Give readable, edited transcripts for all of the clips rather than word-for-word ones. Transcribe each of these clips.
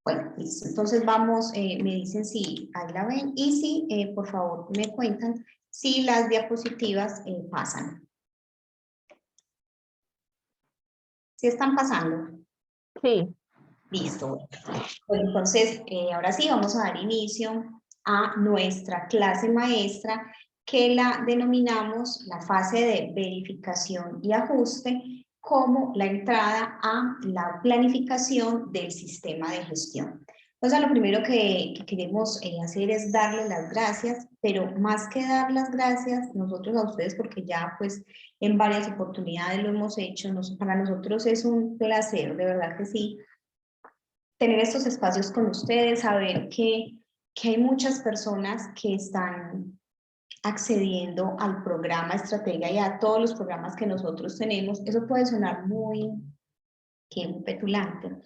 Bueno, listo. Entonces vamos, me dicen si ahí la ven y si, por favor, me cuentan si las diapositivas pasan. ¿Sí están pasando? Sí. Listo. Bueno, entonces, ahora sí vamos a dar inicio a nuestra clase maestra que la denominamos la fase de verificación y ajuste como la entrada a la planificación del sistema de gestión. Entonces, lo primero que queremos hacer es darles las gracias, pero más que dar las gracias nosotros a ustedes, porque ya pues en varias oportunidades lo hemos hecho, para nosotros es un placer, de verdad que sí, tener estos espacios con ustedes, saber que hay muchas personas que están accediendo al programa Estratega y a todos los programas que nosotros tenemos. Eso puede sonar muy petulante,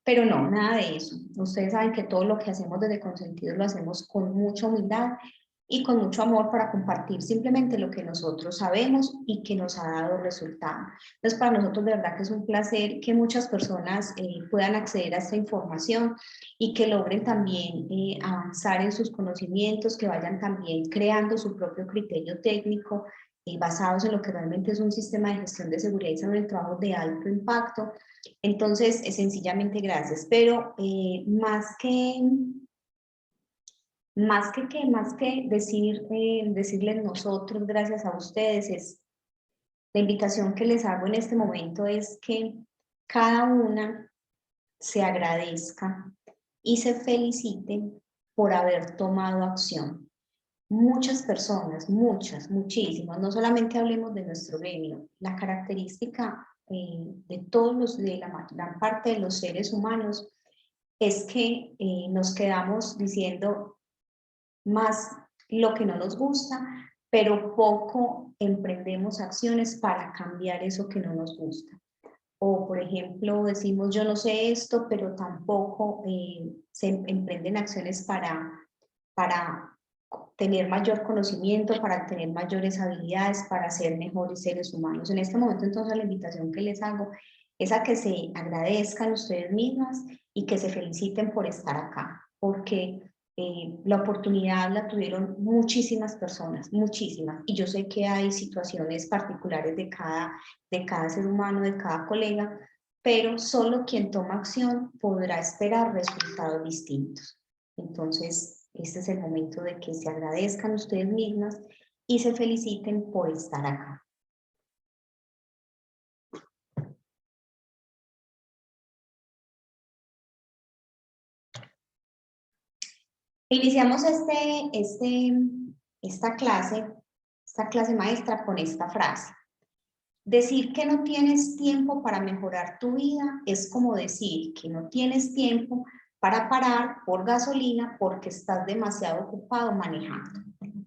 pero no, nada de eso. Ustedes saben que todo lo que hacemos desde Consentidos lo hacemos con mucha humildad y con mucho amor para compartir simplemente lo que nosotros sabemos y que nos ha dado resultado. Entonces, para nosotros de verdad que es un placer que muchas personas puedan acceder a esta información y que logren también avanzar en sus conocimientos, que vayan también creando su propio criterio técnico basados en lo que realmente es un sistema de gestión de seguridad y salud del trabajo de alto impacto. Entonces, sencillamente gracias, pero más que decir, decirles nosotros gracias a ustedes, es la invitación que les hago en este momento es que cada una se agradezca y se feliciten por haber tomado acción. Muchas personas, muchísimas, no solamente hablemos de nuestro gremio, la característica de todos los, de la gran parte de los seres humanos es que nos quedamos diciendo más lo que no nos gusta, pero poco emprendemos acciones para cambiar eso que no nos gusta. O, por ejemplo, decimos, yo no sé esto, pero tampoco se emprenden acciones para tener mayor conocimiento, para tener mayores habilidades, para ser mejores seres humanos. En este momento, entonces, la invitación que les hago es a que se agradezcan ustedes mismas y que se feliciten por estar acá, porque la oportunidad la tuvieron muchísimas personas, muchísimas, y yo sé que hay situaciones particulares de cada ser humano, de cada colega, pero solo quien toma acción podrá esperar resultados distintos. Entonces, este es el momento de que se agradezcan ustedes mismas y se feliciten por estar acá. Iniciamos esta clase maestra con esta frase. Decir que no tienes tiempo para mejorar tu vida es como decir que no tienes tiempo para parar por gasolina porque estás demasiado ocupado manejando.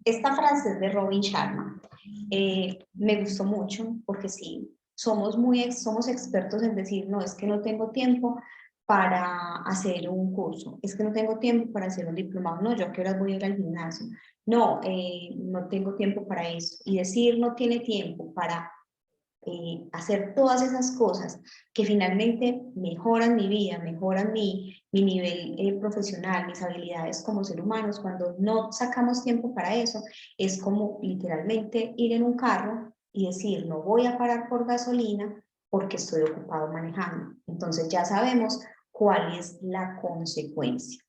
Esta frase es de Robin Sharma. Me gustó mucho porque sí, somos expertos en decir, no, es que no tengo tiempo para hacer un curso, es que no tengo tiempo para hacer un diplomado, no, yo a qué horas voy a ir al gimnasio, no, no tengo tiempo para eso. Y decir no tiene tiempo para hacer todas esas cosas que finalmente mejoran mi vida, mejoran mi nivel profesional, mis habilidades como ser humanos, cuando no sacamos tiempo para eso, es como literalmente ir en un carro y decir, no voy a parar por gasolina porque estoy ocupado manejando. Entonces ya sabemos cuál es la consecuencia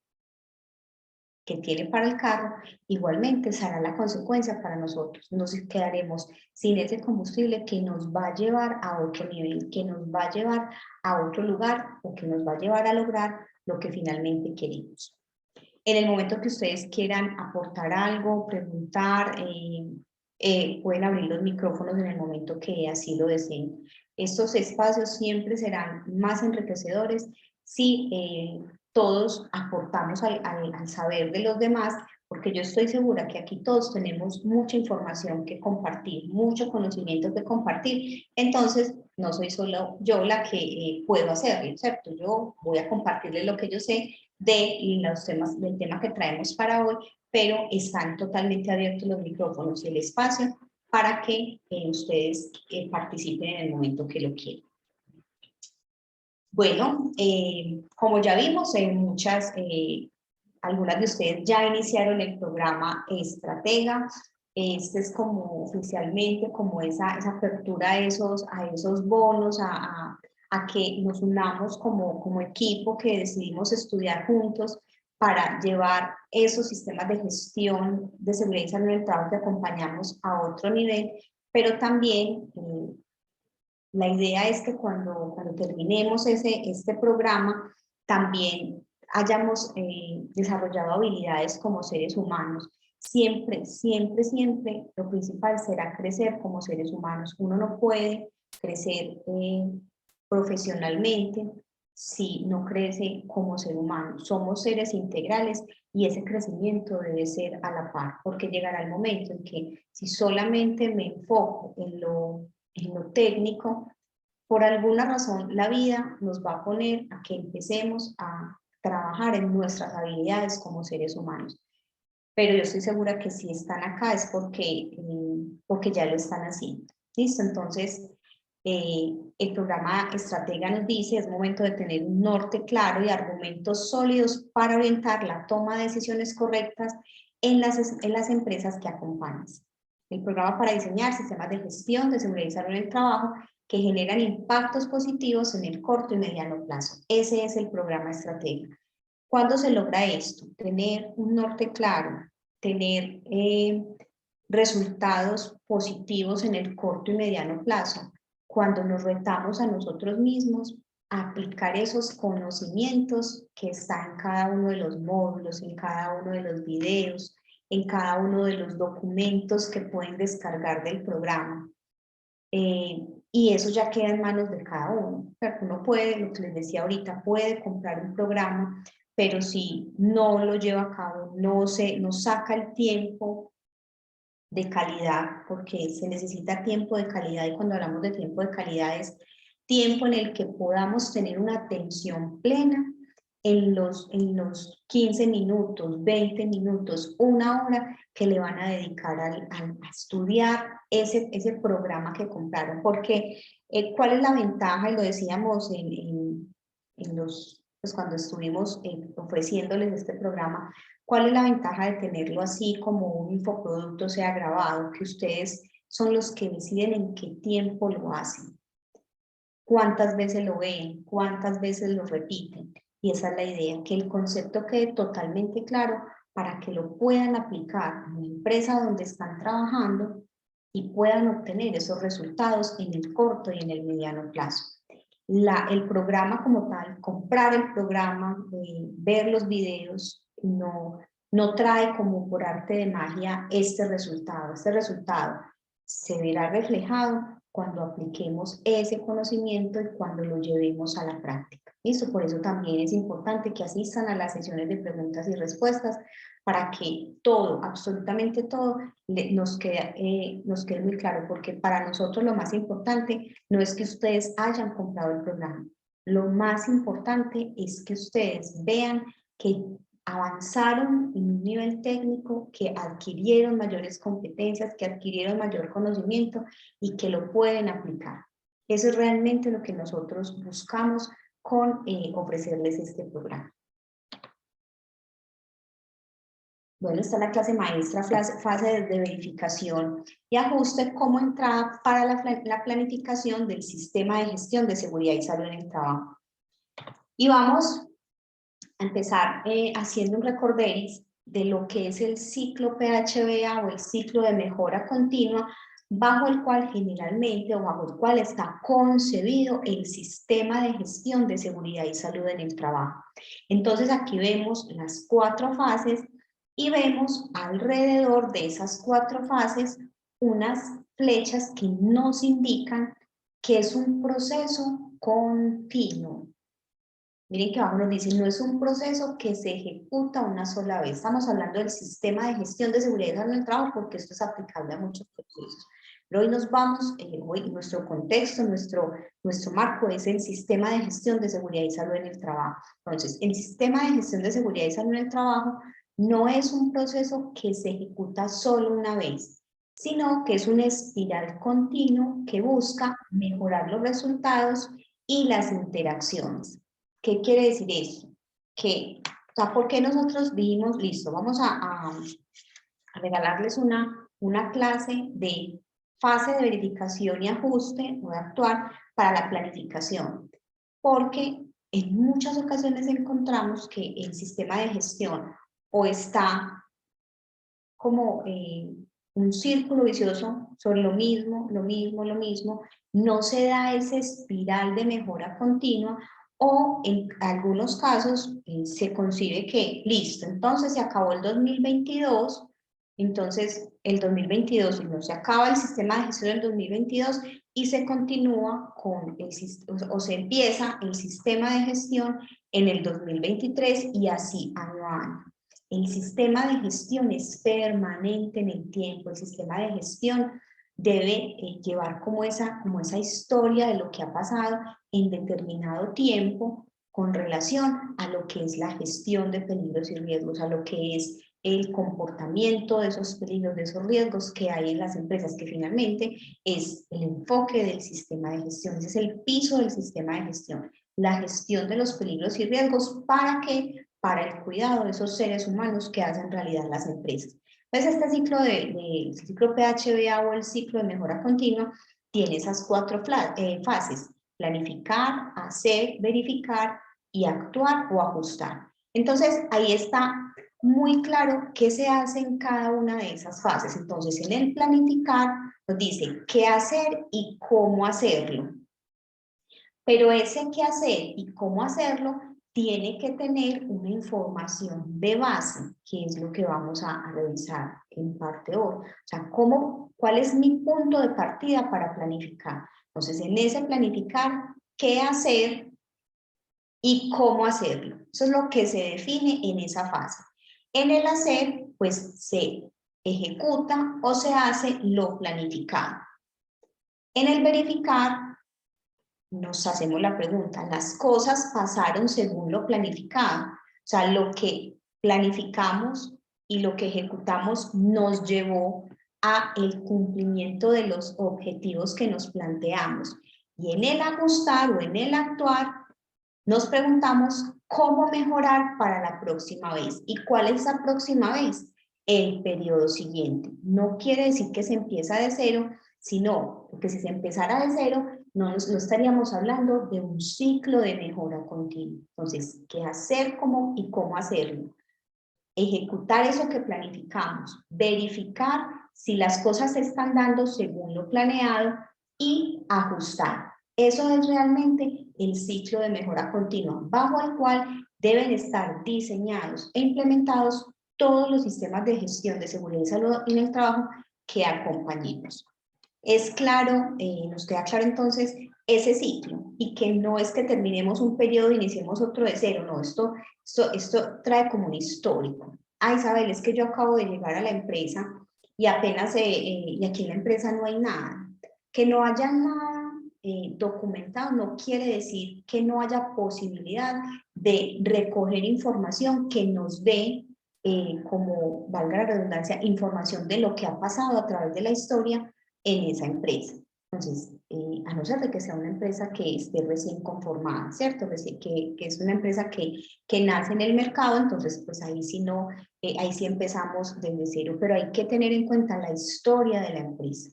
que tiene para el carro, igualmente será la consecuencia para nosotros. Nos quedaremos sin ese combustible que nos va a llevar a otro nivel, que nos va a llevar a otro lugar o que nos va a llevar a lograr lo que finalmente queremos. En el momento que ustedes quieran aportar algo, preguntar, pueden abrir los micrófonos en el momento que así lo deseen. Estos espacios siempre serán más enriquecedores si todos aportamos al saber de los demás, porque yo estoy segura que aquí todos tenemos mucha información que compartir, mucho conocimiento que compartir, entonces no soy solo yo la que puedo hacerlo, ¿cierto? Yo voy a compartirles lo que yo sé del tema que traemos para hoy, pero están totalmente abiertos los micrófonos y el espacio para que ustedes participen en el momento que lo quieran. Bueno, como ya vimos, algunas de ustedes ya iniciaron el programa Estratega. Este es como oficialmente como esa apertura a esos bonos, a que nos unamos como equipo que decidimos estudiar juntos para llevar esos sistemas de gestión de seguridad y salud en el trabajo que acompañamos a otro nivel, pero también la idea es que cuando terminemos este programa, también hayamos desarrollado habilidades como seres humanos. Siempre, siempre, siempre lo principal será crecer como seres humanos. Uno no puede crecer profesionalmente si no crece como ser humano. Somos seres integrales y ese crecimiento debe ser a la par, porque llegará el momento en que si solamente me enfoco en lo técnico, por alguna razón la vida nos va a poner a que empecemos a trabajar en nuestras habilidades como seres humanos. Pero yo estoy segura que si están acá es porque ya lo están haciendo. ¿Listo? Entonces, el programa Estratega nos dice, es momento de tener un norte claro y argumentos sólidos para orientar la toma de decisiones correctas en las empresas que acompañas. El programa para diseñar sistemas de gestión de seguridad y salud en el trabajo que generan impactos positivos en el corto y mediano plazo. Ese es el programa Estratega. ¿Cuándo se logra esto? Tener un norte claro, tener resultados positivos en el corto y mediano plazo. Cuando nos retamos a nosotros mismos a aplicar esos conocimientos que están en cada uno de los módulos, en cada uno de los videos, en cada uno de los documentos que pueden descargar del programa. Y eso ya queda en manos de cada uno. Pero uno puede, lo que les decía ahorita, puede comprar un programa, pero si no lo lleva a cabo, no saca el tiempo de calidad, porque se necesita tiempo de calidad, y cuando hablamos de tiempo de calidad es tiempo en el que podamos tener una atención plena en los 15 minutos, 20 minutos, una hora que le van a dedicar a estudiar ese programa que compraron. Porque, ¿cuál es la ventaja? Y lo decíamos pues cuando estuvimos ofreciéndoles este programa, ¿cuál es la ventaja de tenerlo así como un infoproducto, sea grabado? Que ustedes son los que deciden en qué tiempo lo hacen, cuántas veces lo ven, cuántas veces lo repiten. Y esa es la idea, que el concepto quede totalmente claro para que lo puedan aplicar en la empresa donde están trabajando y puedan obtener esos resultados en el corto y en el mediano plazo. El programa como tal, comprar el programa, ver los videos, no trae como por arte de magia este resultado. Este resultado se verá reflejado cuando apliquemos ese conocimiento y cuando lo llevemos a la práctica. ¿Listo? Por eso también es importante que asistan a las sesiones de preguntas y respuestas para que todo, absolutamente todo, nos quede muy claro, porque para nosotros lo más importante no es que ustedes hayan comprado el programa, lo más importante es que ustedes vean que avanzaron en un nivel técnico, que adquirieron mayores competencias, que adquirieron mayor conocimiento y que lo pueden aplicar. Eso es realmente lo que nosotros buscamos con ofrecerles este programa. Bueno, está la clase maestra, fase de verificación y ajuste como entrada para la planificación del sistema de gestión de seguridad y salud en el trabajo. Y vamos a empezar haciendo un recorderis de lo que es el ciclo PHBA o el ciclo de mejora continua, bajo el cual generalmente o bajo el cual está concebido el sistema de gestión de seguridad y salud en el trabajo. Entonces aquí vemos las 4 fases y vemos alrededor de esas 4 fases unas flechas que nos indican que es un proceso continuo. Miren que abajo nos dice, no es un proceso que se ejecuta una sola vez. Estamos hablando del sistema de gestión de seguridad y salud en el trabajo porque esto es aplicable a muchos procesos. Pero hoy nos vamos, hoy nuestro contexto, nuestro marco es el sistema de gestión de seguridad y salud en el trabajo. Entonces, el sistema de gestión de seguridad y salud en el trabajo no es un proceso que se ejecuta solo una vez, sino que es una espiral continua que busca mejorar los resultados y las interacciones. ¿Qué quiere decir eso? Que, o sea, ¿por qué nosotros dijimos, listo, vamos a regalarles una clase de fase de verificación y ajuste o de actuar para la planificación? Porque en muchas ocasiones encontramos que el sistema de gestión o está como un círculo vicioso sobre lo mismo, lo mismo, lo mismo, no se da esa espiral de mejora continua, o en algunos casos se concibe que listo, entonces se acabó el 2022, entonces el 2022 no se acaba el sistema de gestión del 2022 y se continúa con el, o se empieza el sistema de gestión en el 2023 y así año a año. El sistema de gestión es permanente en el tiempo, el sistema de gestión debe llevar como esa historia de lo que ha pasado en determinado tiempo con relación a lo que es la gestión de peligros y riesgos, a lo que es el comportamiento de esos peligros, de esos riesgos que hay en las empresas, que finalmente es el enfoque del sistema de gestión, ese es el piso del sistema de gestión, la gestión de los peligros y riesgos para que para el cuidado de esos seres humanos que hacen realidad las empresas. Entonces, este ciclo el ciclo PHBA o el ciclo de mejora continua tiene esas 4 fases: planificar, hacer, verificar y actuar o ajustar. Entonces, ahí está muy claro qué se hace en cada una de esas fases. Entonces, en el planificar nos dice qué hacer y cómo hacerlo. Pero ese qué hacer y cómo hacerlo tiene que tener una información de base, que es lo que vamos a revisar en parte hoy. O sea, ¿cuál es mi punto de partida para planificar? Entonces, en ese planificar, ¿qué hacer y cómo hacerlo? Eso es lo que se define en esa fase. En el hacer, pues se ejecuta o se hace lo planificado. En el verificar, nos hacemos la pregunta, ¿las cosas pasaron según lo planificado? O sea, lo que planificamos y lo que ejecutamos nos llevó a el cumplimiento de los objetivos que nos planteamos. Y en el ajustar o en el actuar, nos preguntamos cómo mejorar para la próxima vez. ¿Y cuál es esa próxima vez? El periodo siguiente. No quiere decir que se empieza de cero, sino que si se empezara de cero, no estaríamos hablando de un ciclo de mejora continua. Entonces, ¿qué hacer y cómo hacerlo? Ejecutar eso que planificamos, verificar si las cosas se están dando según lo planeado y ajustar. Eso es realmente el ciclo de mejora continua, bajo el cual deben estar diseñados e implementados todos los sistemas de gestión de seguridad y salud en el trabajo que acompañemos. Es claro, nos queda claro entonces ese ciclo, y que no es que terminemos un periodo e iniciemos otro de cero, no, esto trae como un histórico. Ah, Isabel, es que yo acabo de llegar a la empresa y apenas, y aquí en la empresa no hay nada. Que no haya nada documentado no quiere decir que no haya posibilidad de recoger información que nos dé, como valga la redundancia, información de lo que ha pasado a través de la historia en esa empresa. Entonces, a no ser de que sea una empresa que esté recién conformada, ¿cierto? Que es una empresa que nace en el mercado, entonces pues ahí sí no, ahí sí empezamos desde cero, pero hay que tener en cuenta la historia de la empresa.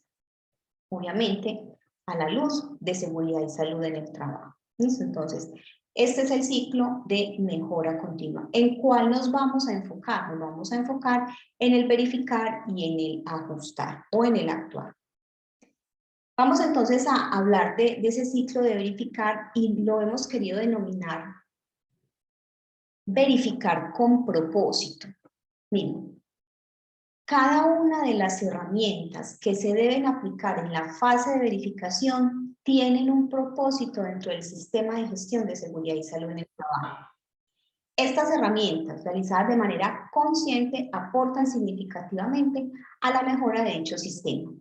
Obviamente, a la luz de seguridad y salud en el trabajo. ¿Listo? Entonces, este es el ciclo de mejora continua. ¿En cuál nos vamos a enfocar? Nos vamos a enfocar en el verificar y en el ajustar o en el actuar. Vamos entonces a hablar de ese ciclo de verificar, y lo hemos querido denominar verificar con propósito. Miren, cada una de las herramientas que se deben aplicar en la fase de verificación tienen un propósito dentro del sistema de gestión de seguridad y salud en el trabajo. Estas herramientas, realizadas de manera consciente, aportan significativamente a la mejora de dicho sistema.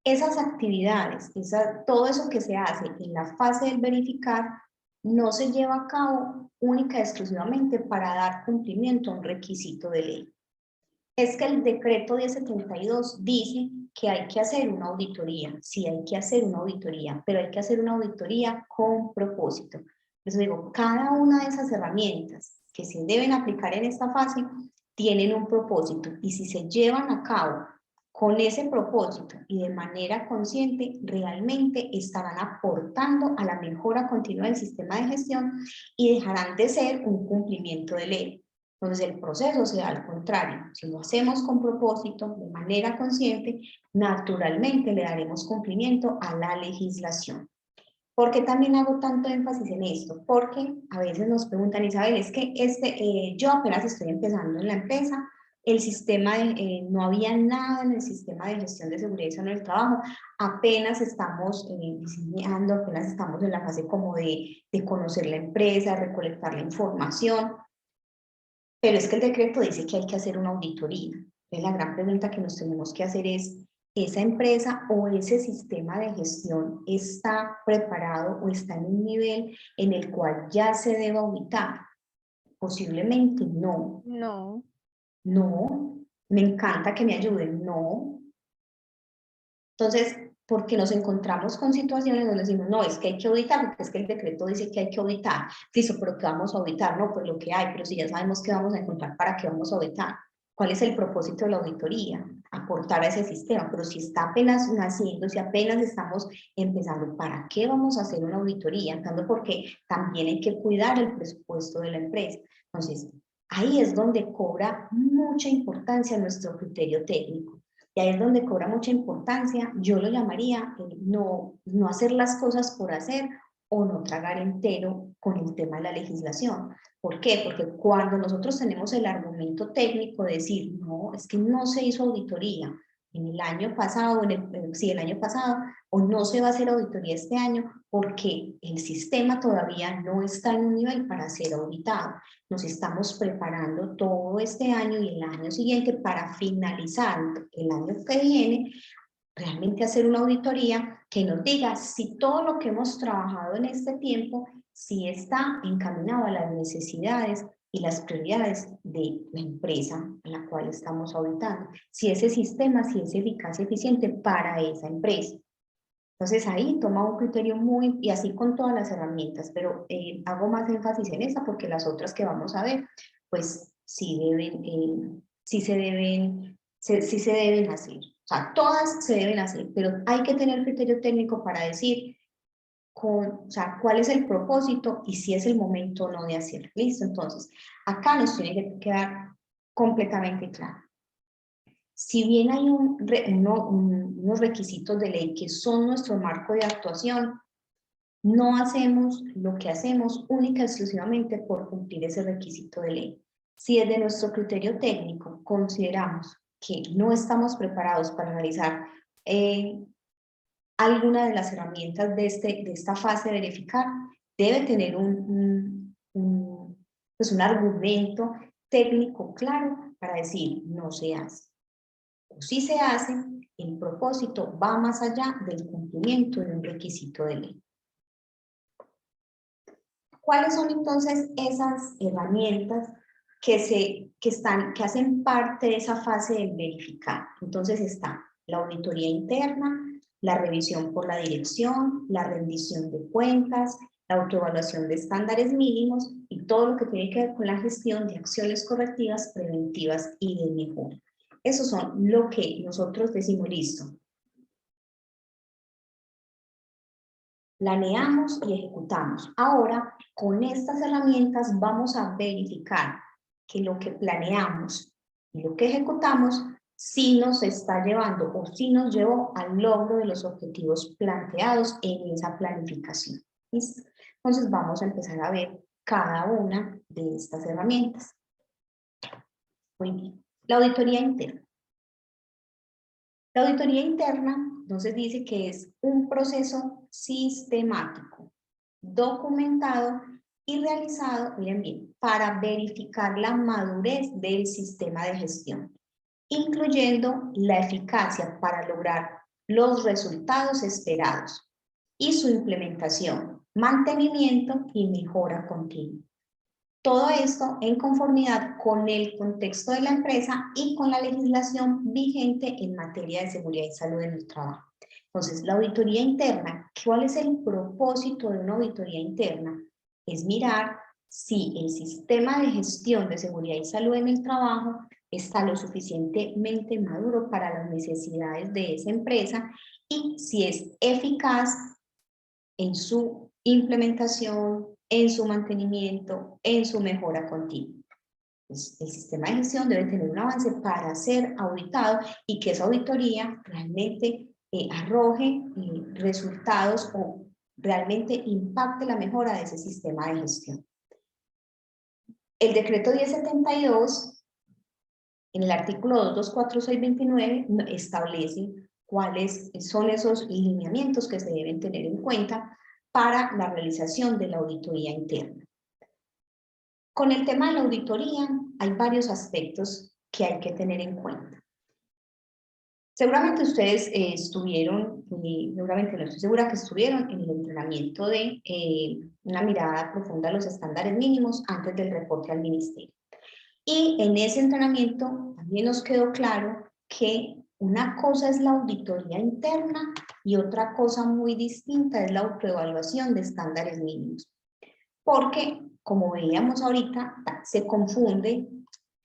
Esas actividades, todo eso que se hace en la fase del verificar, no se lleva a cabo única y exclusivamente para dar cumplimiento a un requisito de ley. Es que el decreto 1072 dice que hay que hacer una auditoría, sí hay que hacer una auditoría, pero hay que hacer una auditoría con propósito. Por eso digo, cada una de esas herramientas que se deben aplicar en esta fase tienen un propósito y si se llevan a cabo con ese propósito y de manera consciente, realmente estarán aportando a la mejora continua del sistema de gestión y dejarán de ser un cumplimiento de ley. Entonces el proceso se da al contrario. Si lo hacemos con propósito, de manera consciente, naturalmente le daremos cumplimiento a la legislación. ¿Por qué también hago tanto énfasis en esto? Porque a veces nos preguntan, Isabel, es que yo apenas estoy empezando en la empresa, el sistema, no había nada en el sistema de gestión de seguridad y salud del trabajo, apenas estamos diseñando, apenas estamos en la fase como de conocer la empresa, recolectar la información, pero es que el decreto dice que hay que hacer una auditoría. Entonces la gran pregunta que nos tenemos que hacer es, ¿esa empresa o ese sistema de gestión está preparado o está en un nivel en el cual ya se debe auditar? Posiblemente no. No. No. Me encanta que me ayuden. No. Entonces, porque nos encontramos con situaciones donde decimos, no, es que hay que auditar, porque es que el decreto dice que hay que auditar. Listo, pero ¿qué vamos a auditar? No, pues lo que hay, pero si ya sabemos qué vamos a encontrar, ¿para qué vamos a auditar? ¿Cuál es el propósito de la auditoría? Aportar a ese sistema, pero si está apenas naciendo, si apenas estamos empezando, ¿para qué vamos a hacer una auditoría? Tanto porque también hay que cuidar el presupuesto de la empresa. Entonces, ahí es donde cobra mucha importancia nuestro criterio técnico. Y ahí es donde cobra mucha importancia, yo lo llamaría no hacer las cosas por hacer o no tragar entero con el tema de la legislación. ¿Por qué? Porque cuando nosotros tenemos el argumento técnico de decir, no, es que no se hizo auditoría en el año pasado, sí, el año pasado, o no se va a hacer auditoría este año porque el sistema todavía no está en un nivel para ser auditado. Nos estamos preparando todo este año y el año siguiente para finalizar el año que viene, realmente hacer una auditoría que nos diga si todo lo que hemos trabajado en este tiempo, si está encaminado a las necesidades y las prioridades de la empresa a la cual estamos auditando, si ese sistema, si es eficaz y eficiente para esa empresa. Entonces ahí toma un criterio muy, y así con todas las herramientas, pero hago más énfasis en esa porque las otras que vamos a ver, pues sí deben, sí se deben hacer. O sea, todas se deben hacer, pero hay que tener criterio técnico para decir o sea, cuál es el propósito y si es el momento o no de hacerlo. Listo, entonces, acá nos tiene que quedar completamente claro. Si bien hay unos requisitos de ley que son nuestro marco de actuación, no hacemos lo que hacemos única y exclusivamente por cumplir ese requisito de ley. Si desde nuestro criterio técnico consideramos que no estamos preparados para realizar alguna de las herramientas de esta fase de verificar, debe tener pues un argumento técnico claro para decir no se hace. O si se hace, el propósito va más allá del cumplimiento de un requisito de ley. ¿Cuáles son entonces esas herramientas que hacen parte de esa fase de verificar? Entonces está la auditoría interna, la revisión por la dirección, la rendición de cuentas, la autoevaluación de estándares mínimos y todo lo que tiene que ver con la gestión de acciones correctivas, preventivas y de mejora. Esos son lo que nosotros decimos, listo. Planeamos y ejecutamos. Ahora, con estas herramientas vamos a verificar que lo que planeamos y lo que ejecutamos sí nos está llevando o sí nos llevó al logro de los objetivos planteados en esa planificación. ¿Listo? Entonces vamos a empezar a ver cada una de estas herramientas. Muy bien. La auditoría interna. La auditoría interna, entonces, dice que es un proceso sistemático, documentado y realizado, miren bien, para verificar la madurez del sistema de gestión, incluyendo la eficacia para lograr los resultados esperados y su implementación, mantenimiento y mejora continua. Todo esto en conformidad con el contexto de la empresa y con la legislación vigente en materia de seguridad y salud en el trabajo. Entonces, la auditoría interna, ¿cuál es el propósito de una auditoría interna? Es mirar si el sistema de gestión de seguridad y salud en el trabajo está lo suficientemente maduro para las necesidades de esa empresa y si es eficaz en su implementación, en su mantenimiento, en su mejora continua. Pues el sistema de gestión debe tener un avance para ser auditado y que esa auditoría realmente arroje resultados o realmente impacte la mejora de ese sistema de gestión. El decreto 1072, en el artículo 224629, establece cuáles son esos lineamientos que se deben tener en cuenta para la realización de la auditoría interna. Con el tema de la auditoría hay varios aspectos que hay que tener en cuenta. Seguramente ustedes estuvieron, seguramente no estoy segura que estuvieron en el entrenamiento de una mirada profunda a los estándares mínimos antes del reporte al ministerio. Y en ese entrenamiento también nos quedó claro que una cosa es la auditoría interna y otra cosa muy distinta es la autoevaluación de estándares mínimos. Porque, como veíamos ahorita, se confunde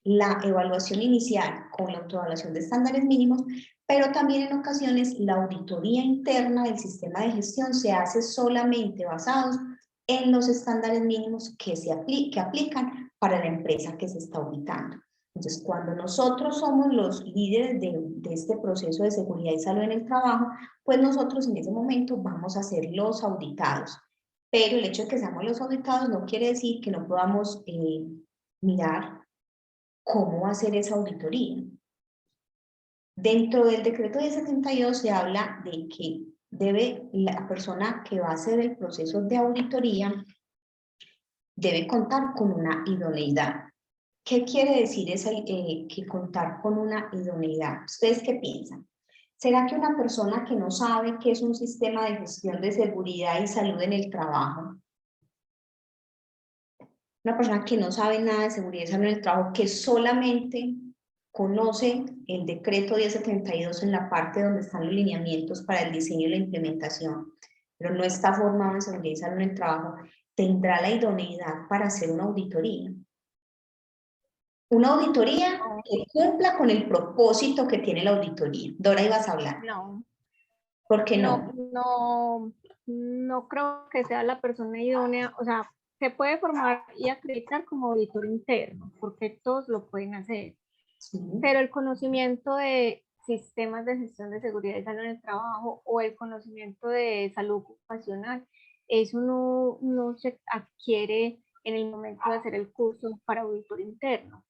la evaluación inicial con la autoevaluación de estándares mínimos, pero también en ocasiones la auditoría interna del sistema de gestión se hace solamente basados en los estándares mínimos que aplican para la empresa que se está auditando. Entonces, cuando nosotros somos los líderes de este proceso de seguridad y salud en el trabajo, pues nosotros en ese momento vamos a ser los auditados. Pero el hecho de que seamos los auditados no quiere decir que no podamos mirar cómo hacer esa auditoría. Dentro del decreto 1072 se habla de que debe la persona que va a hacer el proceso de auditoría debe contar con una idoneidad. ¿Qué quiere decir que contar con una idoneidad? ¿Ustedes qué piensan? ¿Será que una persona que no sabe qué es un sistema de gestión de seguridad y salud en el trabajo, una persona que no sabe nada de seguridad y salud en el trabajo, que solamente conoce el decreto 1072 en la parte donde están los lineamientos para el diseño y la implementación, pero no está formado en seguridad y salud en el trabajo, tendrá la idoneidad para hacer una auditoría? Una auditoría que cumpla con el propósito que tiene la auditoría. Dora, ibas a hablar. No. ¿Por qué no? No creo que sea la persona idónea. O sea, se puede formar y acreditar como auditor interno, porque todos lo pueden hacer. Sí. Pero el conocimiento de sistemas de gestión de seguridad y salud en el trabajo o el conocimiento de salud ocupacional, eso no se adquiere en el momento de hacer el curso para auditor interno.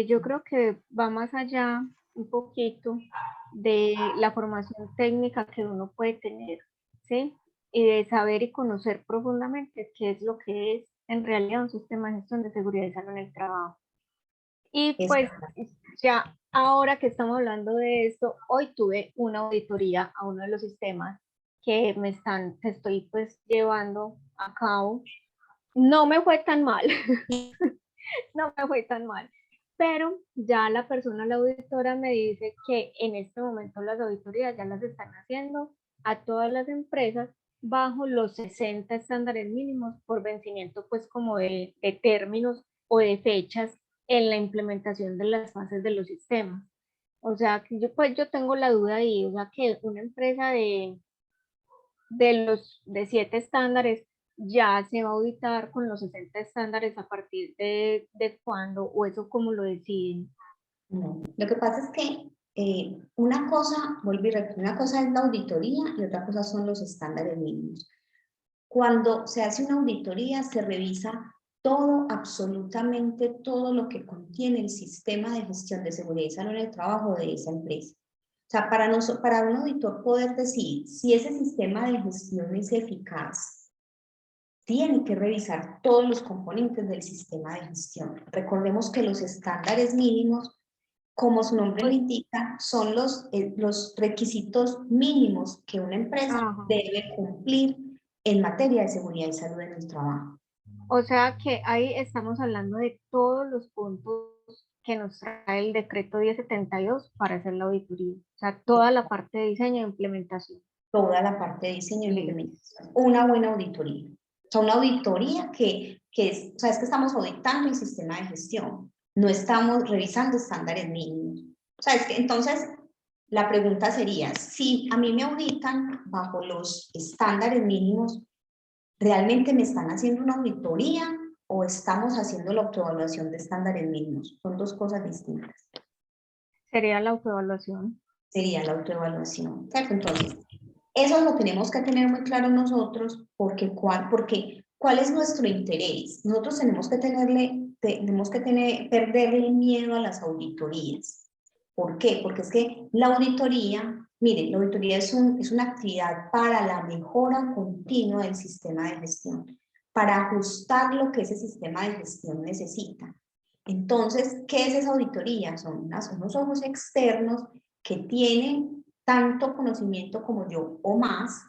Yo creo que va más allá un poquito de la formación técnica que uno puede tener, ¿sí? Y de saber y conocer profundamente qué es lo que es en realidad un sistema de gestión de seguridad y salud en el trabajo. Y pues ya ahora que estamos hablando de esto, hoy tuve una auditoría a uno de los sistemas que estoy pues llevando a cabo. No me fue tan mal, no me fue tan mal, pero ya la persona, la auditora me dice que en este momento las auditorías ya las están haciendo a todas las empresas bajo los 60 estándares mínimos por vencimiento pues como de términos o de fechas en la implementación de las fases de los sistemas. O sea, que yo tengo la duda ahí, o sea, que una empresa de 7 estándares ya se va a auditar con los 60 estándares a partir de cuándo, o eso cómo lo deciden. No. Lo que pasa es que una cosa, vuelvo y repito, una cosa es la auditoría y otra cosa son los estándares mínimos. Cuando se hace una auditoría se revisa todo, absolutamente todo lo que contiene el sistema de gestión de seguridad y salud en el trabajo de esa empresa. O sea, para un auditor poder decir si ese sistema de gestión es eficaz, tiene que revisar todos los componentes del sistema de gestión. Recordemos que los estándares mínimos, como su nombre lo indica, son los requisitos mínimos que una empresa debe cumplir en materia de seguridad y salud en el trabajo. O sea que ahí estamos hablando de todos los puntos que nos trae el decreto 1072 para hacer la auditoría. O sea, toda la parte de diseño e implementación. Toda la parte de diseño y Listo. implementación. Una buena auditoría. O sea, una auditoría que es, o sea, es que estamos auditando el sistema de gestión, no estamos revisando estándares mínimos. O sea, es que entonces la pregunta sería, si a mí me auditan bajo los estándares mínimos, ¿realmente me están haciendo una auditoría o estamos haciendo la autoevaluación de estándares mínimos? Son dos cosas distintas. Sería la autoevaluación. Sería la autoevaluación, ¿cierto? Entonces, eso lo tenemos que tener muy claro nosotros porque ¿cuál es nuestro interés? Nosotros tenemos que perderle miedo a las auditorías. ¿Por qué? Porque es que la auditoría, miren, la auditoría es una actividad para la mejora continua del sistema de gestión, para ajustar lo que ese sistema de gestión necesita. Entonces, ¿qué es esa auditoría? Son unos ojos externos que tienen tanto conocimiento como yo o más,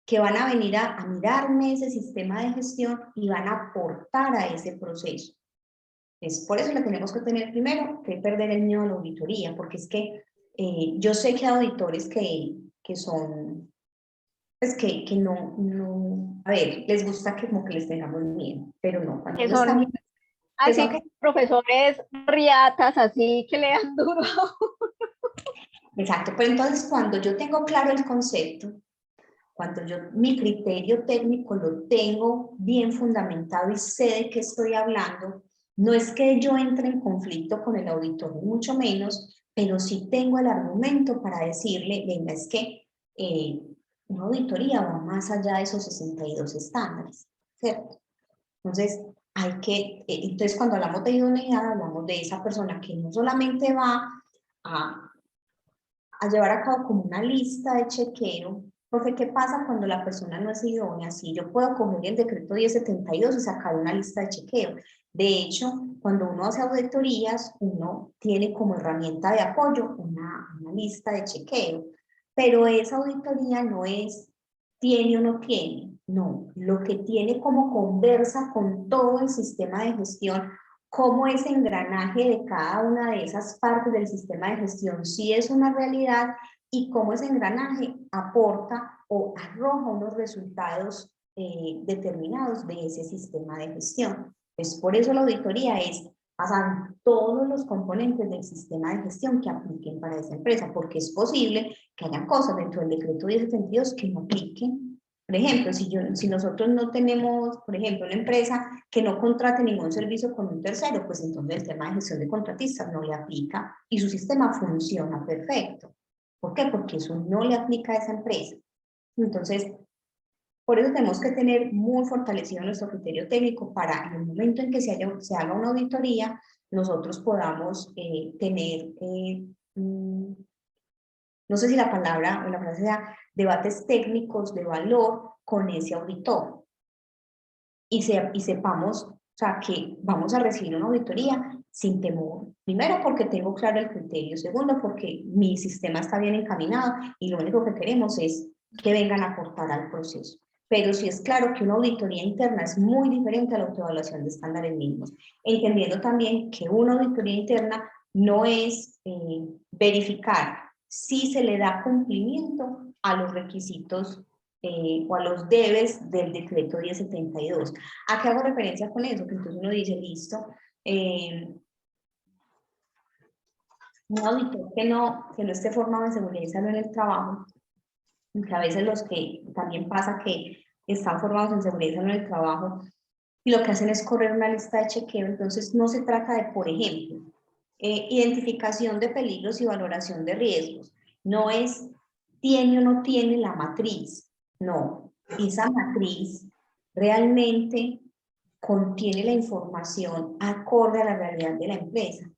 que van a venir a mirarme ese sistema de gestión y van a aportar a ese proceso. Es por eso que tenemos que tener primero que perder el miedo a la auditoría, porque es que yo sé que hay auditores que son, pues que no, a ver, les gusta que como que les tengamos miedo, pero no, cuando Que uno está son bien, que son así, profesores riatas, así que le dan duro. exacto, pero entonces cuando yo tengo claro el concepto, cuando yo mi criterio técnico lo tengo bien fundamentado y sé de qué estoy hablando, no es que yo entre en conflicto con el auditor, mucho menos, pero sí tengo el argumento para decirle, venga, es que una auditoría va más allá de esos 62 estándares, ¿cierto? Entonces, entonces cuando hablamos de idoneidad, hablamos de esa persona que no solamente va a llevar a cabo como una lista de chequeo, porque ¿qué pasa cuando la persona no es idónea? Si yo puedo coger el decreto 1072 y sacar una lista de chequeo. De hecho, cuando uno hace auditorías, uno tiene como herramienta de apoyo una lista de chequeo, pero esa auditoría no es tiene o no tiene, no, lo que tiene como conversa con todo el sistema de gestión, cómo ese engranaje de cada una de esas partes del sistema de gestión sí es una realidad y cómo ese engranaje aporta o arroja unos resultados determinados de ese sistema de gestión. Pues por eso la auditoría es pasar todos los componentes del sistema de gestión que apliquen para esa empresa, porque es posible que haya cosas dentro del decreto 1072 que no apliquen. Por ejemplo, si nosotros no tenemos, por ejemplo, una empresa que no contrate ningún servicio con un tercero, pues entonces el tema de gestión de contratistas no le aplica y su sistema funciona perfecto. ¿Por qué? Porque eso no le aplica a esa empresa. Entonces, por eso tenemos que tener muy fortalecido nuestro criterio técnico para en el momento en que se haga una auditoría, nosotros podamos tener, no sé si la palabra o la frase sea, debates técnicos de valor con ese auditor y sepamos, o sea, que vamos a recibir una auditoría sin temor. Primero, porque tengo claro el criterio. Segundo, porque mi sistema está bien encaminado y lo único que queremos es que vengan a aportar al proceso. Pero sí es claro que una auditoría interna es muy diferente a la autoevaluación de estándares mínimos, entendiendo también que una auditoría interna no es verificar si se le da cumplimiento a los requisitos o a los debes del decreto 1072. ¿A qué hago referencia con eso? Que entonces uno dice, listo, un auditor que no esté formado en seguridad y salud en el trabajo, que a veces los que también pasa que están formados en seguridad y salud en el trabajo y lo que hacen es correr una lista de chequeo, entonces no se trata de, por ejemplo, identificación de peligros y valoración de riesgos, no es tiene o no tiene la matriz, no, esa matriz realmente contiene la información acorde a la realidad de la empresa.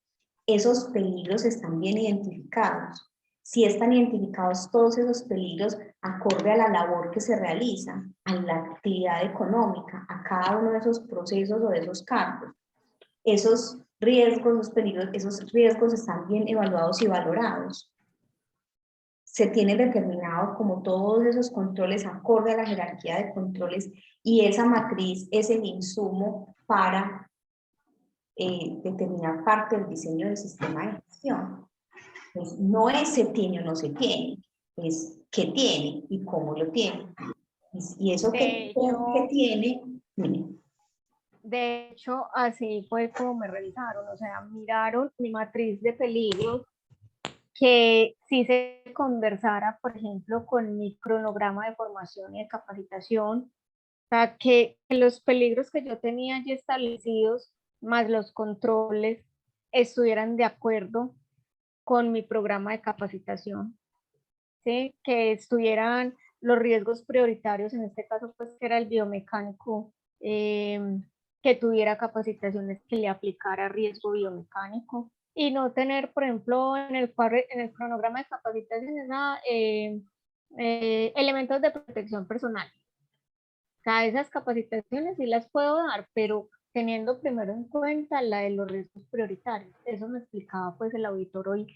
Esos peligros están bien identificados. Si están identificados todos esos peligros acorde a la labor que se realiza, a la actividad económica, a cada uno de esos procesos o de esos cargos. Esos riesgos, esos peligros, esos riesgos están bien evaluados y valorados. se tiene determinado como todos esos controles acorde a la jerarquía de controles y esa matriz es el insumo para determinar parte del diseño del sistema de gestión. Pues no es se tiene o no se tiene, es qué tiene y cómo lo tiene. Y eso que tiene, mire. De hecho, así fue como me revisaron, o sea, miraron mi matriz de peligros, que si se conversara, por ejemplo, con mi cronograma de formación y de capacitación, o sea, que los peligros que yo tenía ya establecidos, más los controles, estuvieran de acuerdo con mi programa de capacitación, ¿sí? Que estuvieran los riesgos prioritarios, en este caso, pues, que era el biomecánico, que tuviera capacitaciones que le aplicara riesgo biomecánico, y no tener, por ejemplo, en el cronograma de capacitaciones, elementos de protección personal. O sea, esas capacitaciones sí las puedo dar, pero teniendo primero en cuenta la de los riesgos prioritarios. Eso me explicaba pues el auditor hoy,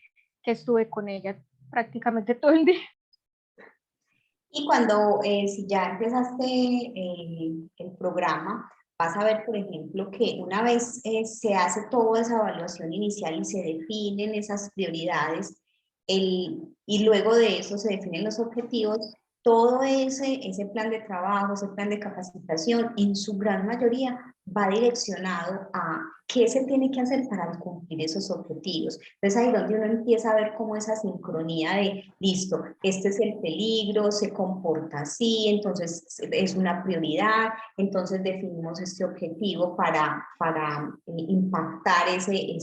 que estuve con ella prácticamente todo el día. Y cuando, si ya empezaste el programa, vas a ver, por ejemplo, que una vez se hace toda esa evaluación inicial y se definen esas prioridades, y luego de eso se definen los objetivos, todo ese plan de trabajo, ese plan de capacitación, en su gran mayoría va direccionado a qué se tiene que hacer para cumplir esos objetivos. Entonces ahí donde uno empieza a ver como esa sincronía de, listo, este es el peligro, se comporta así, entonces es una prioridad, entonces definimos este objetivo para impactar ese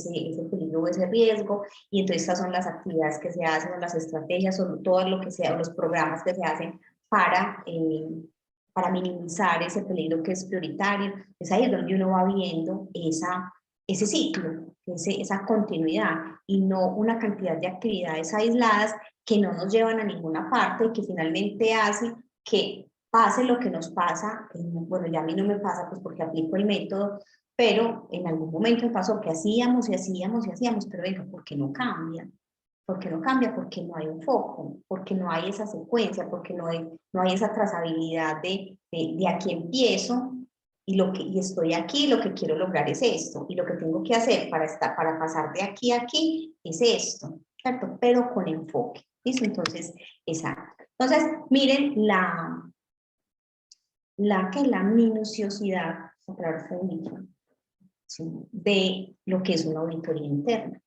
peligro o ese riesgo, y entonces estas son las actividades que se hacen, o las estrategias, o todo lo que sea, o los programas que se hacen para minimizar ese peligro que es prioritario. Es ahí donde uno va viendo ese ciclo, esa continuidad, y no una cantidad de actividades aisladas que no nos llevan a ninguna parte y que finalmente hace que pase lo que nos pasa. Bueno, ya a mí no me pasa pues porque aplico el método, pero en algún momento me pasó que hacíamos y hacíamos y hacíamos, pero venga, ¿por qué no cambia? ¿Por qué no cambia? Porque no hay un foco, porque no hay esa secuencia, porque no hay esa trazabilidad de aquí empiezo y estoy aquí, lo que quiero lograr es esto, y lo que tengo que hacer para pasar de aquí a aquí es esto, ¿cierto? Pero con enfoque, ¿listo? Entonces, exacto. Entonces, miren la minuciosidad, ¿sí?, de lo que es una auditoría interna.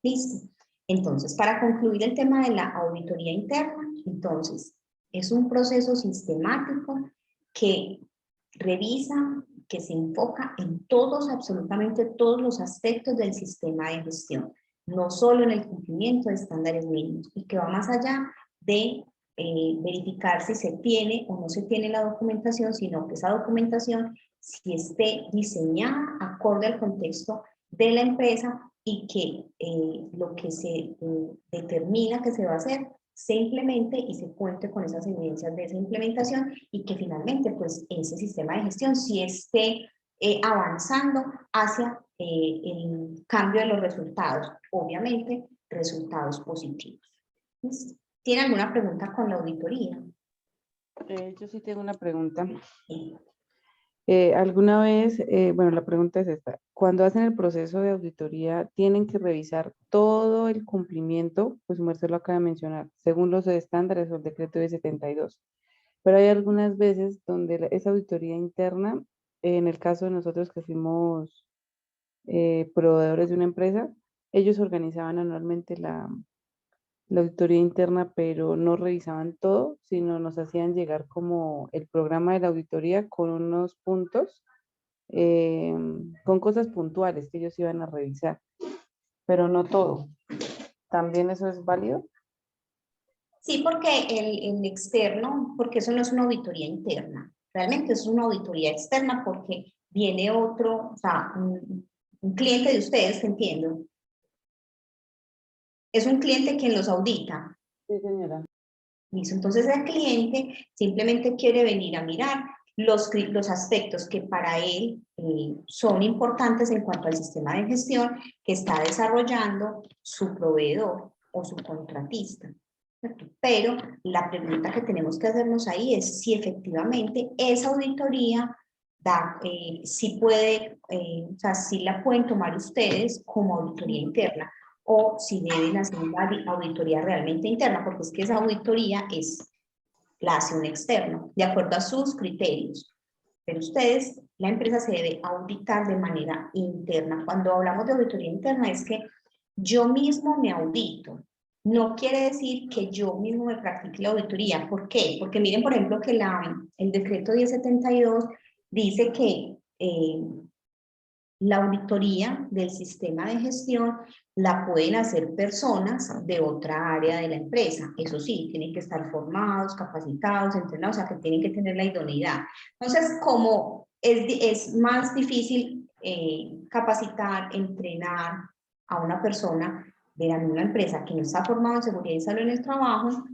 ¿Listo? Entonces, para concluir el tema de la auditoría interna, entonces, es un proceso sistemático que revisa, que se enfoca en todos, absolutamente todos los aspectos del sistema de gestión, no solo en el cumplimiento de estándares mínimos, y que va más allá de verificar si se tiene o no se tiene la documentación, sino que esa documentación si esté diseñada acorde al contexto de la empresa, y que lo que se determina que se va a hacer se implemente y se cuente con esas evidencias de esa implementación, y que finalmente pues ese sistema de gestión sí esté avanzando hacia el cambio de los resultados, obviamente resultados positivos. ¿Listo? ¿Tiene alguna pregunta con la auditoría? Yo sí tengo una pregunta. Sí. ¿Alguna vez, bueno, la pregunta es esta, cuando hacen el proceso de auditoría, tienen que revisar todo el cumplimiento, pues Merced lo acaba de mencionar, según los estándares o el decreto de 72, pero hay algunas veces donde esa auditoría interna, en el caso de nosotros que fuimos proveedores de una empresa, ellos organizaban anualmente la auditoría interna, pero no revisaban todo, sino nos hacían llegar como el programa de la auditoría con unos puntos, con cosas puntuales que ellos iban a revisar, pero no todo. ¿También eso es válido? Sí, porque el externo, porque eso no es una auditoría interna, realmente es una auditoría externa, porque viene otro, o sea, un cliente de ustedes, entiendo. Es un cliente quien los audita. Sí, señora. Listo. Entonces el cliente simplemente quiere venir a mirar los aspectos que para él son importantes en cuanto al sistema de gestión que está desarrollando su proveedor o su contratista. ¿cierto? Pero la pregunta que tenemos que hacernos ahí es si efectivamente esa auditoría si puede, o sea, si la pueden tomar ustedes como auditoría interna o si deben hacer una auditoría realmente interna, porque es que esa auditoría la hace un externo, de acuerdo a sus criterios. Pero ustedes, la empresa se debe auditar de manera interna. Cuando hablamos de auditoría interna es que yo mismo me audito. No quiere decir que yo mismo me practique la auditoría. ¿Por qué? Porque miren, por ejemplo, que el decreto 1072 dice que la auditoría del sistema de gestión la pueden hacer personas de otra área de la empresa. Eso sí, tienen que estar formados, capacitados, entrenados, o sea, que tienen que tener la idoneidad. Entonces, como es más difícil capacitar, entrenar a una persona de la misma empresa que no está formado en seguridad y salud en el trabajo,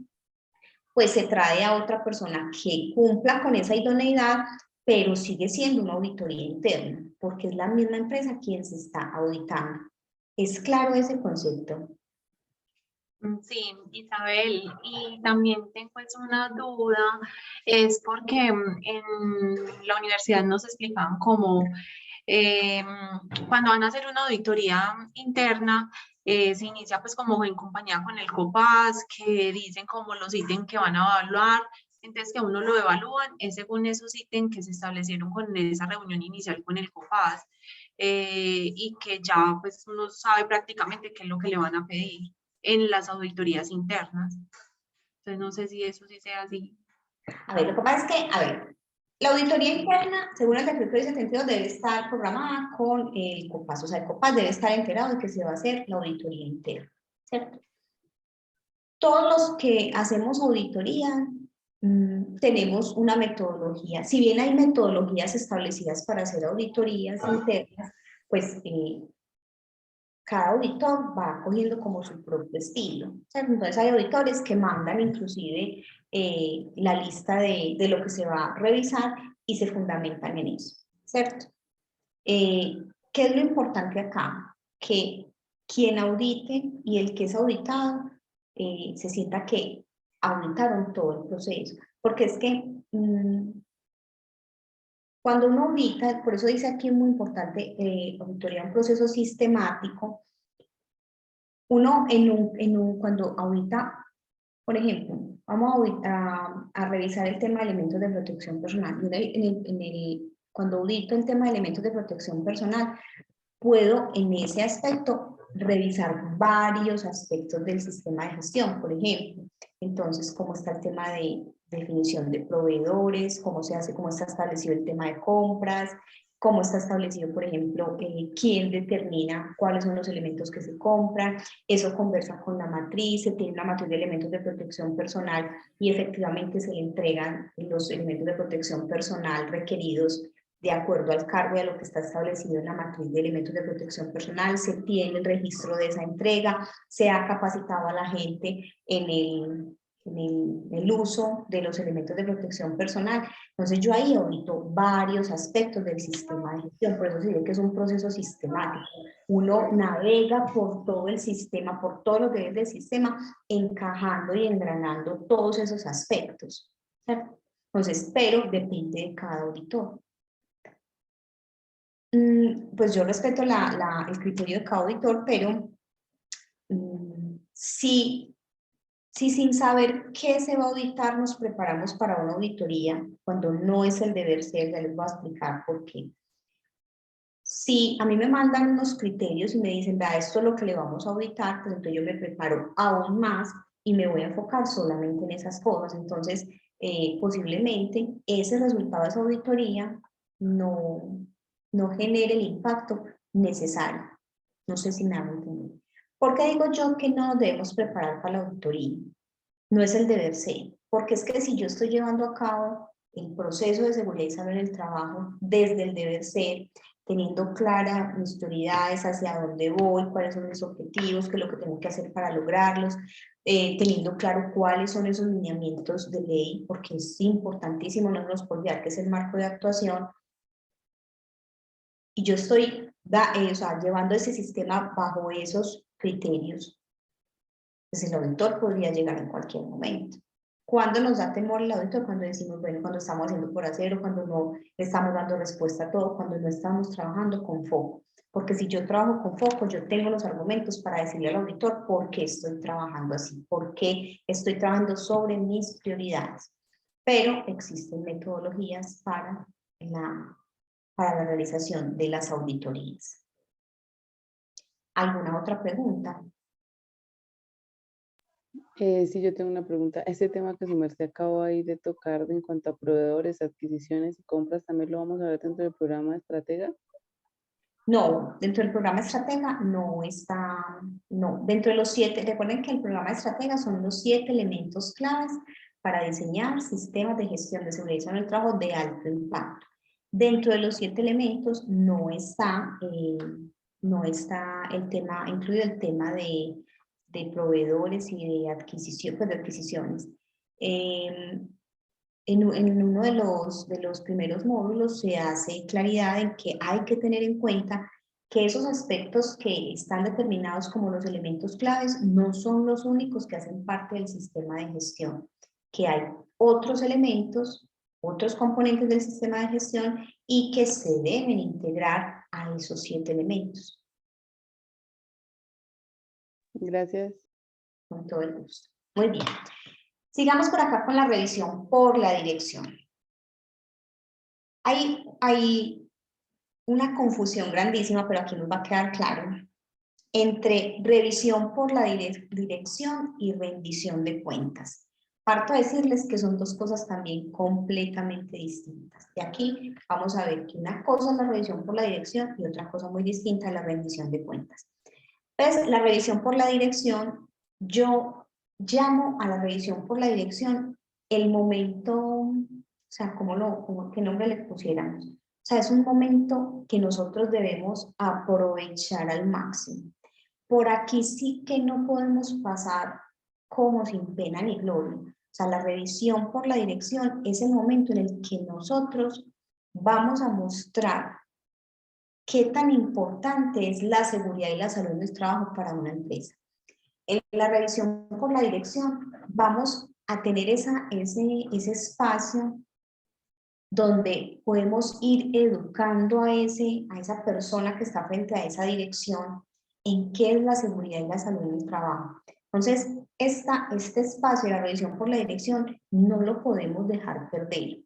pues se trae a otra persona que cumpla con esa idoneidad, pero sigue siendo una auditoría interna, porque es la misma empresa quien se está auditando. ¿Es claro ese concepto? Sí, Isabel, y también tengo una duda, es porque en la universidad nos explicaban cómo cuando van a hacer una auditoría interna, se inicia pues como en compañía con el COPAS, que dicen como los ítems que van a evaluar, entonces que uno lo evalúan, es según esos ítems que se establecieron con esa reunión inicial con el COPAS, y que ya pues uno sabe prácticamente qué es lo que le van a pedir en las auditorías internas. Entonces no sé si eso sí sea así. A ver, lo que pasa es que, a ver, la auditoría interna, según el decreto 1072, debe estar programada con el COPAS, o sea, el COPAS debe estar enterado de que se va a hacer la auditoría interna, ¿cierto? Todos los que hacemos auditoría tenemos una metodología. Si bien hay metodologías establecidas para hacer auditorías internas, pues cada auditor va cogiendo como su propio estilo, ¿cierto? Entonces hay auditores que mandan inclusive la lista de lo que se va a revisar y se fundamentan en eso, ¿cierto? ¿Qué es lo importante acá? Que quien audite y el que es auditado se sienta que auditaron todo el proceso, porque es que cuando uno audita, por eso dice aquí es muy importante, auditoría, un proceso sistemático. Uno cuando audita, por ejemplo, vamos a revisar el tema de elementos de protección personal. Cuando audito el tema de elementos de protección personal, puedo en ese aspecto revisar varios aspectos del sistema de gestión, por ejemplo. Entonces, cómo está el tema de definición de proveedores, cómo se hace, cómo está establecido el tema de compras, cómo está establecido, por ejemplo, quién determina cuáles son los elementos que se compran. Eso conversa con la matriz, se tiene una matriz de elementos de protección personal y efectivamente se le entregan los elementos de protección personal requeridos de acuerdo al cargo y a lo que está establecido en la matriz de elementos de protección personal. Se tiene el registro de esa entrega, se ha capacitado a la gente en el uso de los elementos de protección personal. Entonces yo ahí audito varios aspectos del sistema de gestión, por eso se dice que es un proceso sistemático. Uno navega por todo el sistema, por todos los deberes del sistema, encajando y engranando todos esos aspectos, ¿cierto? Entonces, pero depende de cada auditor. Pues yo respeto el criterio de cada auditor, pero si sin saber qué se va a auditar nos preparamos para una auditoría, cuando no es el deber ser, ya les voy a explicar por qué. Si a mí me mandan unos criterios y me dicen, vea, esto es lo que le vamos a auditar, pues entonces yo me preparo aún más y me voy a enfocar solamente en esas cosas. Entonces, posiblemente ese resultado de esa auditoría no genere el impacto necesario. No sé si me hago entender. ¿Por qué digo yo que no nos debemos preparar para la auditoría? No es el deber ser, porque es que si yo estoy llevando a cabo el proceso de seguridad y salud en el trabajo desde el deber ser, teniendo claras mis prioridades, hacia dónde voy, cuáles son mis objetivos, qué es lo que tengo que hacer para lograrlos, teniendo claro cuáles son esos lineamientos de ley, porque es importantísimo, no nos olvidar que es el marco de actuación, y yo estoy llevando ese sistema bajo esos criterios. Pues el auditor podría llegar en cualquier momento. ¿Cuándo nos da temor el auditor? Cuando decimos, bueno, cuando estamos haciendo por hacer, o cuando no le estamos dando respuesta a todo, cuando no estamos trabajando con foco. Porque si yo trabajo con foco, yo tengo los argumentos para decirle al auditor por qué estoy trabajando así, por qué estoy trabajando sobre mis prioridades. Pero existen metodologías para la realización de las auditorías. ¿Alguna otra pregunta? Sí, yo tengo una pregunta. Este tema que su merced acaba ahí de tocar en cuanto a proveedores, adquisiciones y compras, ¿también lo vamos a ver dentro del programa de estratega? No, dentro del programa estratega no está, no, dentro de los 7, recuerden que el programa estratega son los 7 elementos claves para diseñar sistemas de gestión de seguridad en el trabajo de alto impacto. Dentro de los 7 elementos no está el tema, incluido el tema de proveedores y de adquisición, pues de adquisiciones. En uno de los primeros módulos se hace claridad en que hay que tener en cuenta que esos aspectos que están determinados como los elementos claves no son los únicos que hacen parte del sistema de gestión, que hay otros elementos, otros componentes del sistema de gestión y que se deben integrar a esos 7 elementos. Gracias. Con todo el gusto. Muy bien. Sigamos por acá con la revisión por la dirección. Hay una confusión grandísima, pero aquí nos va a quedar claro, entre revisión por la dirección y rendición de cuentas. Parto a decirles que son dos cosas también completamente distintas. Y aquí vamos a ver que una cosa es la revisión por la dirección y otra cosa muy distinta es la rendición de cuentas. Pues la revisión por la dirección, yo llamo a la revisión por la dirección el momento, o sea, ¿qué nombre le pusiéramos? O sea, es un momento que nosotros debemos aprovechar al máximo. Por aquí sí que no podemos pasar como sin pena ni gloria. O sea, la revisión por la dirección es el momento en el que nosotros vamos a mostrar qué tan importante es la seguridad y la salud en el trabajo para una empresa. En la revisión por la dirección vamos a tener ese espacio donde podemos ir educando a esa persona que está frente a esa dirección en qué es la seguridad y la salud en el trabajo. Entonces, este espacio de la revisión por la dirección no lo podemos dejar perder,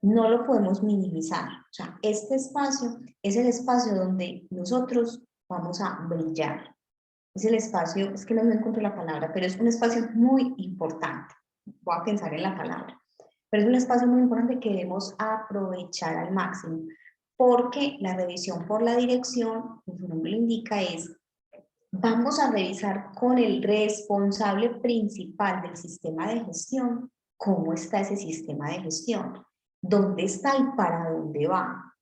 no lo podemos minimizar. O sea, este espacio es el espacio donde nosotros vamos a brillar. Es el espacio, es que no me encuentro la palabra, pero es un espacio muy importante. Voy a pensar en la palabra. Pero es un espacio muy importante que debemos aprovechar al máximo, porque la revisión por la dirección, como su nombre lo indica, vamos a revisar con el responsable principal del sistema de gestión cómo está ese sistema de gestión, dónde está y para dónde va,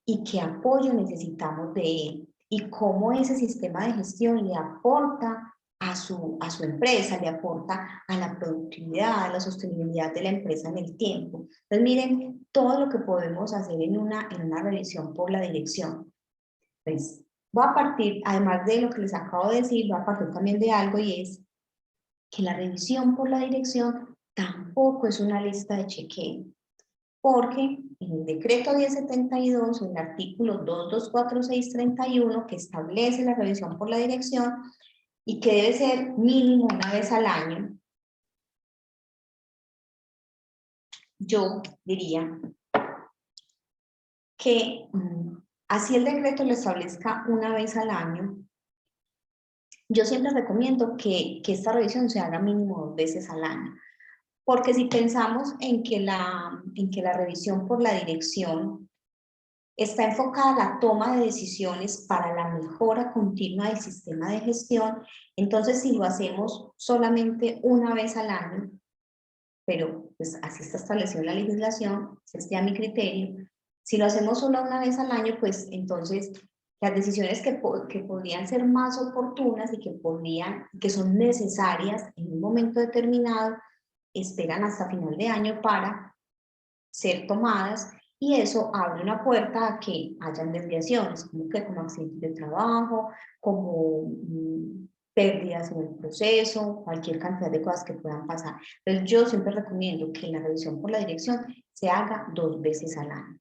y qué apoyo necesitamos de él, y cómo ese sistema de gestión le aporta a su empresa, le aporta a la productividad, a la sostenibilidad de la empresa en el tiempo. Entonces miren todo lo que podemos hacer en una revisión por la dirección. Pues voy a partir, además de lo que les acabo de decir, voy a partir también de algo, y es que la revisión por la dirección tampoco es una lista de chequeo, porque en el decreto 1072, en el artículo 224631, que establece la revisión por la dirección y que debe ser mínimo una vez al año, yo diría que así el decreto lo establezca una vez al año, yo siempre recomiendo que esta revisión se haga mínimo 2 veces al año. Porque si pensamos en que la revisión por la dirección está enfocada a la toma de decisiones para la mejora continua del sistema de gestión, entonces si lo hacemos solamente una vez al año, pero pues así está establecido en la legislación, ese es ya mi criterio, si lo hacemos solo una vez al año, pues entonces las decisiones que podrían ser más oportunas y que son necesarias en un momento determinado, esperan hasta final de año para ser tomadas, y eso abre una puerta a que hayan desviaciones, como accidentes de trabajo, como pérdidas en el proceso, cualquier cantidad de cosas que puedan pasar. Entonces yo siempre recomiendo que la revisión por la dirección se haga 2 veces al año.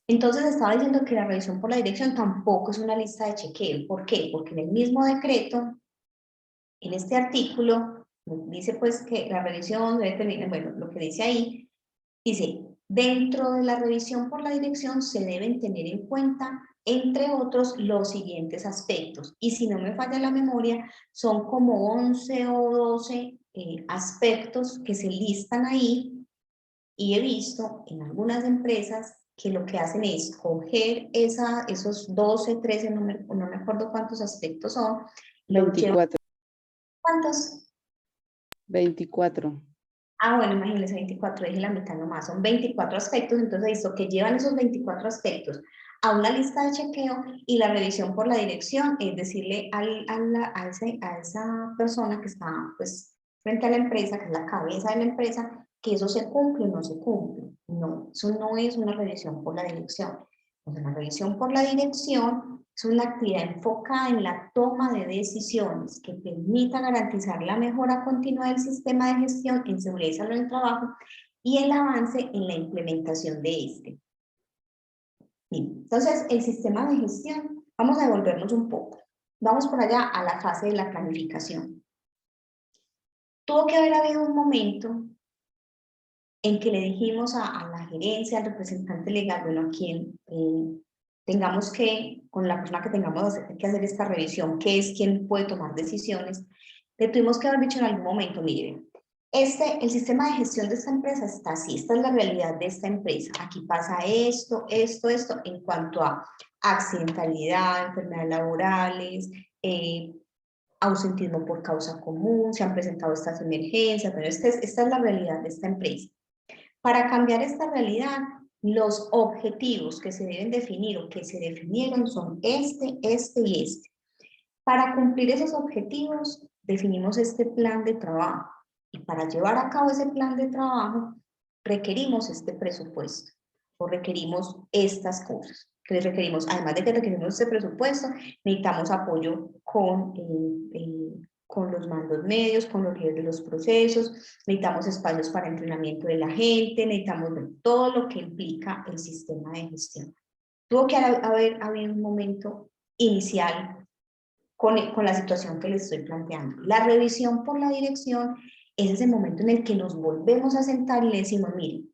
Entonces estaba diciendo que la revisión por la dirección tampoco es una lista de chequeo. ¿Por qué? Porque en el mismo decreto, en este artículo, dice pues que la revisión debe tener, bueno, lo que dice ahí, dice, dentro de la revisión por la dirección se deben tener en cuenta, entre otros, los siguientes aspectos. Y si no me falla la memoria, son como 11 o 12 aspectos que se listan ahí, y he visto en algunas empresas que lo que hacen es coger esos 12, 13, no me acuerdo cuántos aspectos son. 24. ¿Cuántos? 24. Ah, bueno, imagínense, 24, dije la mitad nomás, son 24 aspectos, entonces visto que llevan esos 24 aspectos a una lista de chequeo, y la revisión por la dirección es decirle a esa persona que está pues frente a la empresa, que es la cabeza de la empresa, que eso se cumple o no se cumple. No, eso no es una revisión por la dirección. Entonces, la revisión por la dirección es una actividad enfocada en la toma de decisiones que permita garantizar la mejora continua del sistema de gestión en seguridad y salud en el trabajo y el avance en la implementación de este. Bien, entonces, el sistema de gestión, vamos a devolvernos un poco. Vamos por allá a la fase de la planificación. Tuvo que haber habido un momento en que le dijimos a la gerencia, al representante legal, bueno, a quien tengamos que, con la persona que tengamos que hacer esta revisión, que es quien puede tomar decisiones, le tuvimos que haber dicho en algún momento, miren, el sistema de gestión de esta empresa está así, esta es la realidad de esta empresa, aquí pasa esto, esto, esto, en cuanto a accidentalidad, enfermedades laborales, ausentismo por causa común, se han presentado estas emergencias, pero esta es la realidad de esta empresa. Para cambiar esta realidad, los objetivos que se deben definir o que se definieron son este, este y este. Para cumplir esos objetivos, definimos este plan de trabajo. Y para llevar a cabo ese plan de trabajo, requerimos este presupuesto o requerimos estas cosas. Que requerimos, además de que requerimos este presupuesto, necesitamos apoyo con los mandos medios, con los líderes de los procesos, necesitamos espacios para entrenamiento de la gente, necesitamos ver todo lo que implica el sistema de gestión. Tuvo que haber habido un momento inicial con la situación que les estoy planteando. La revisión por la dirección es ese momento en el que nos volvemos a sentar y le decimos, miren,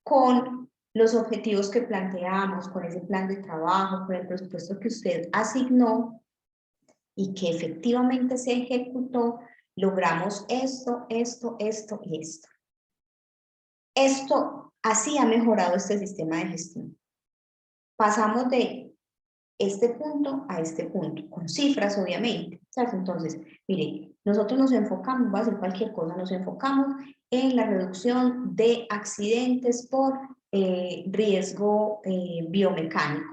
con los objetivos que planteamos, con ese plan de trabajo, con el presupuesto que usted asignó y que efectivamente se ejecutó, logramos esto, esto, esto y esto. Esto así ha mejorado este sistema de gestión. Pasamos de este punto a este punto, con cifras obviamente, ¿cierto? Entonces, mire, nosotros nos enfocamos, voy a decir cualquier cosa, nos enfocamos en la reducción de accidentes por riesgo biomecánico,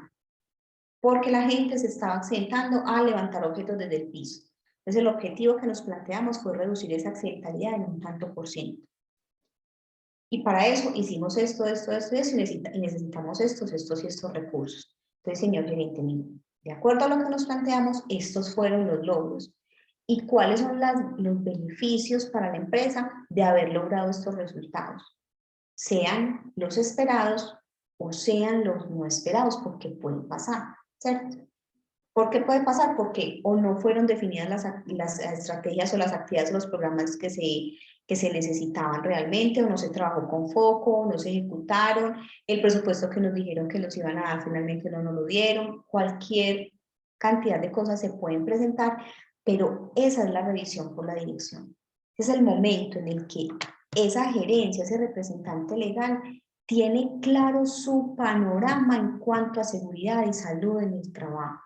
porque la gente se estaba accidentando a levantar objetos desde el piso. Entonces, el objetivo que nos planteamos fue reducir esa accidentalidad en un tanto por ciento. Y para eso hicimos esto, esto, esto, esto, y necesitamos estos y estos recursos. Entonces, señor gerente, de acuerdo a lo que nos planteamos, estos fueron los logros. ¿Y cuáles son los beneficios para la empresa de haber logrado estos resultados? Sean los esperados o sean los no esperados, porque pueden pasar, ¿cierto? ¿Por qué puede pasar? Porque o no fueron definidas las estrategias o las actividades o los programas que se necesitaban realmente, o no se trabajó con foco, o no se ejecutaron, el presupuesto que nos dijeron que nos iban a dar finalmente no nos lo dieron, cualquier cantidad de cosas se pueden presentar, pero esa es la revisión por la dirección. Es el momento en el que esa gerencia, ese representante legal, tiene claro su panorama en cuanto a seguridad y salud en el trabajo.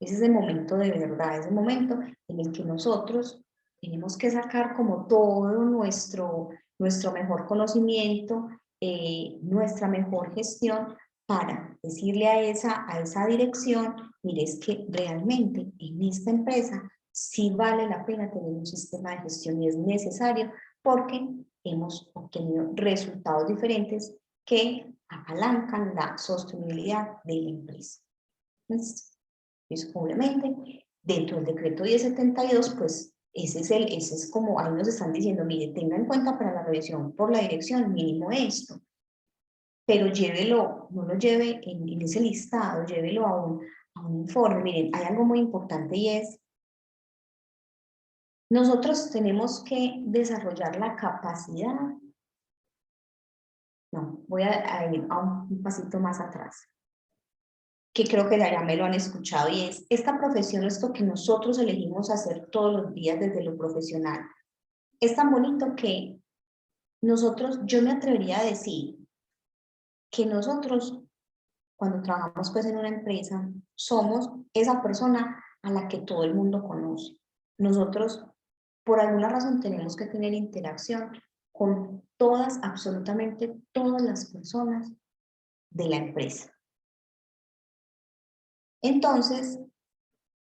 Ese es el momento de verdad, es el momento en el que nosotros tenemos que sacar como todo nuestro mejor conocimiento, nuestra mejor gestión, para decirle a esa dirección, mire, es que realmente en esta empresa sí vale la pena tener un sistema de gestión y es necesario porque hemos obtenido resultados diferentes que apalancan la sostenibilidad de la empresa. Entonces, obviamente, dentro del decreto 1072, pues ese es como, ahí nos están diciendo, mire, tenga en cuenta para la revisión por la dirección mínimo esto, pero llévelo, no lo lleve en ese listado, llévelo a un informe. Miren, hay algo muy importante y es, nosotros tenemos que desarrollar la capacidad. No, voy a ir a un pasito más atrás, que creo que ya me lo han escuchado, y es, esta profesión, esto que nosotros elegimos hacer todos los días desde lo profesional, es tan bonito que nosotros, yo me atrevería a decir que nosotros, cuando trabajamos pues en una empresa, somos esa persona a la que todo el mundo conoce. Nosotros, por alguna razón, tenemos que tener interacción con todas, absolutamente todas las personas de la empresa. Entonces,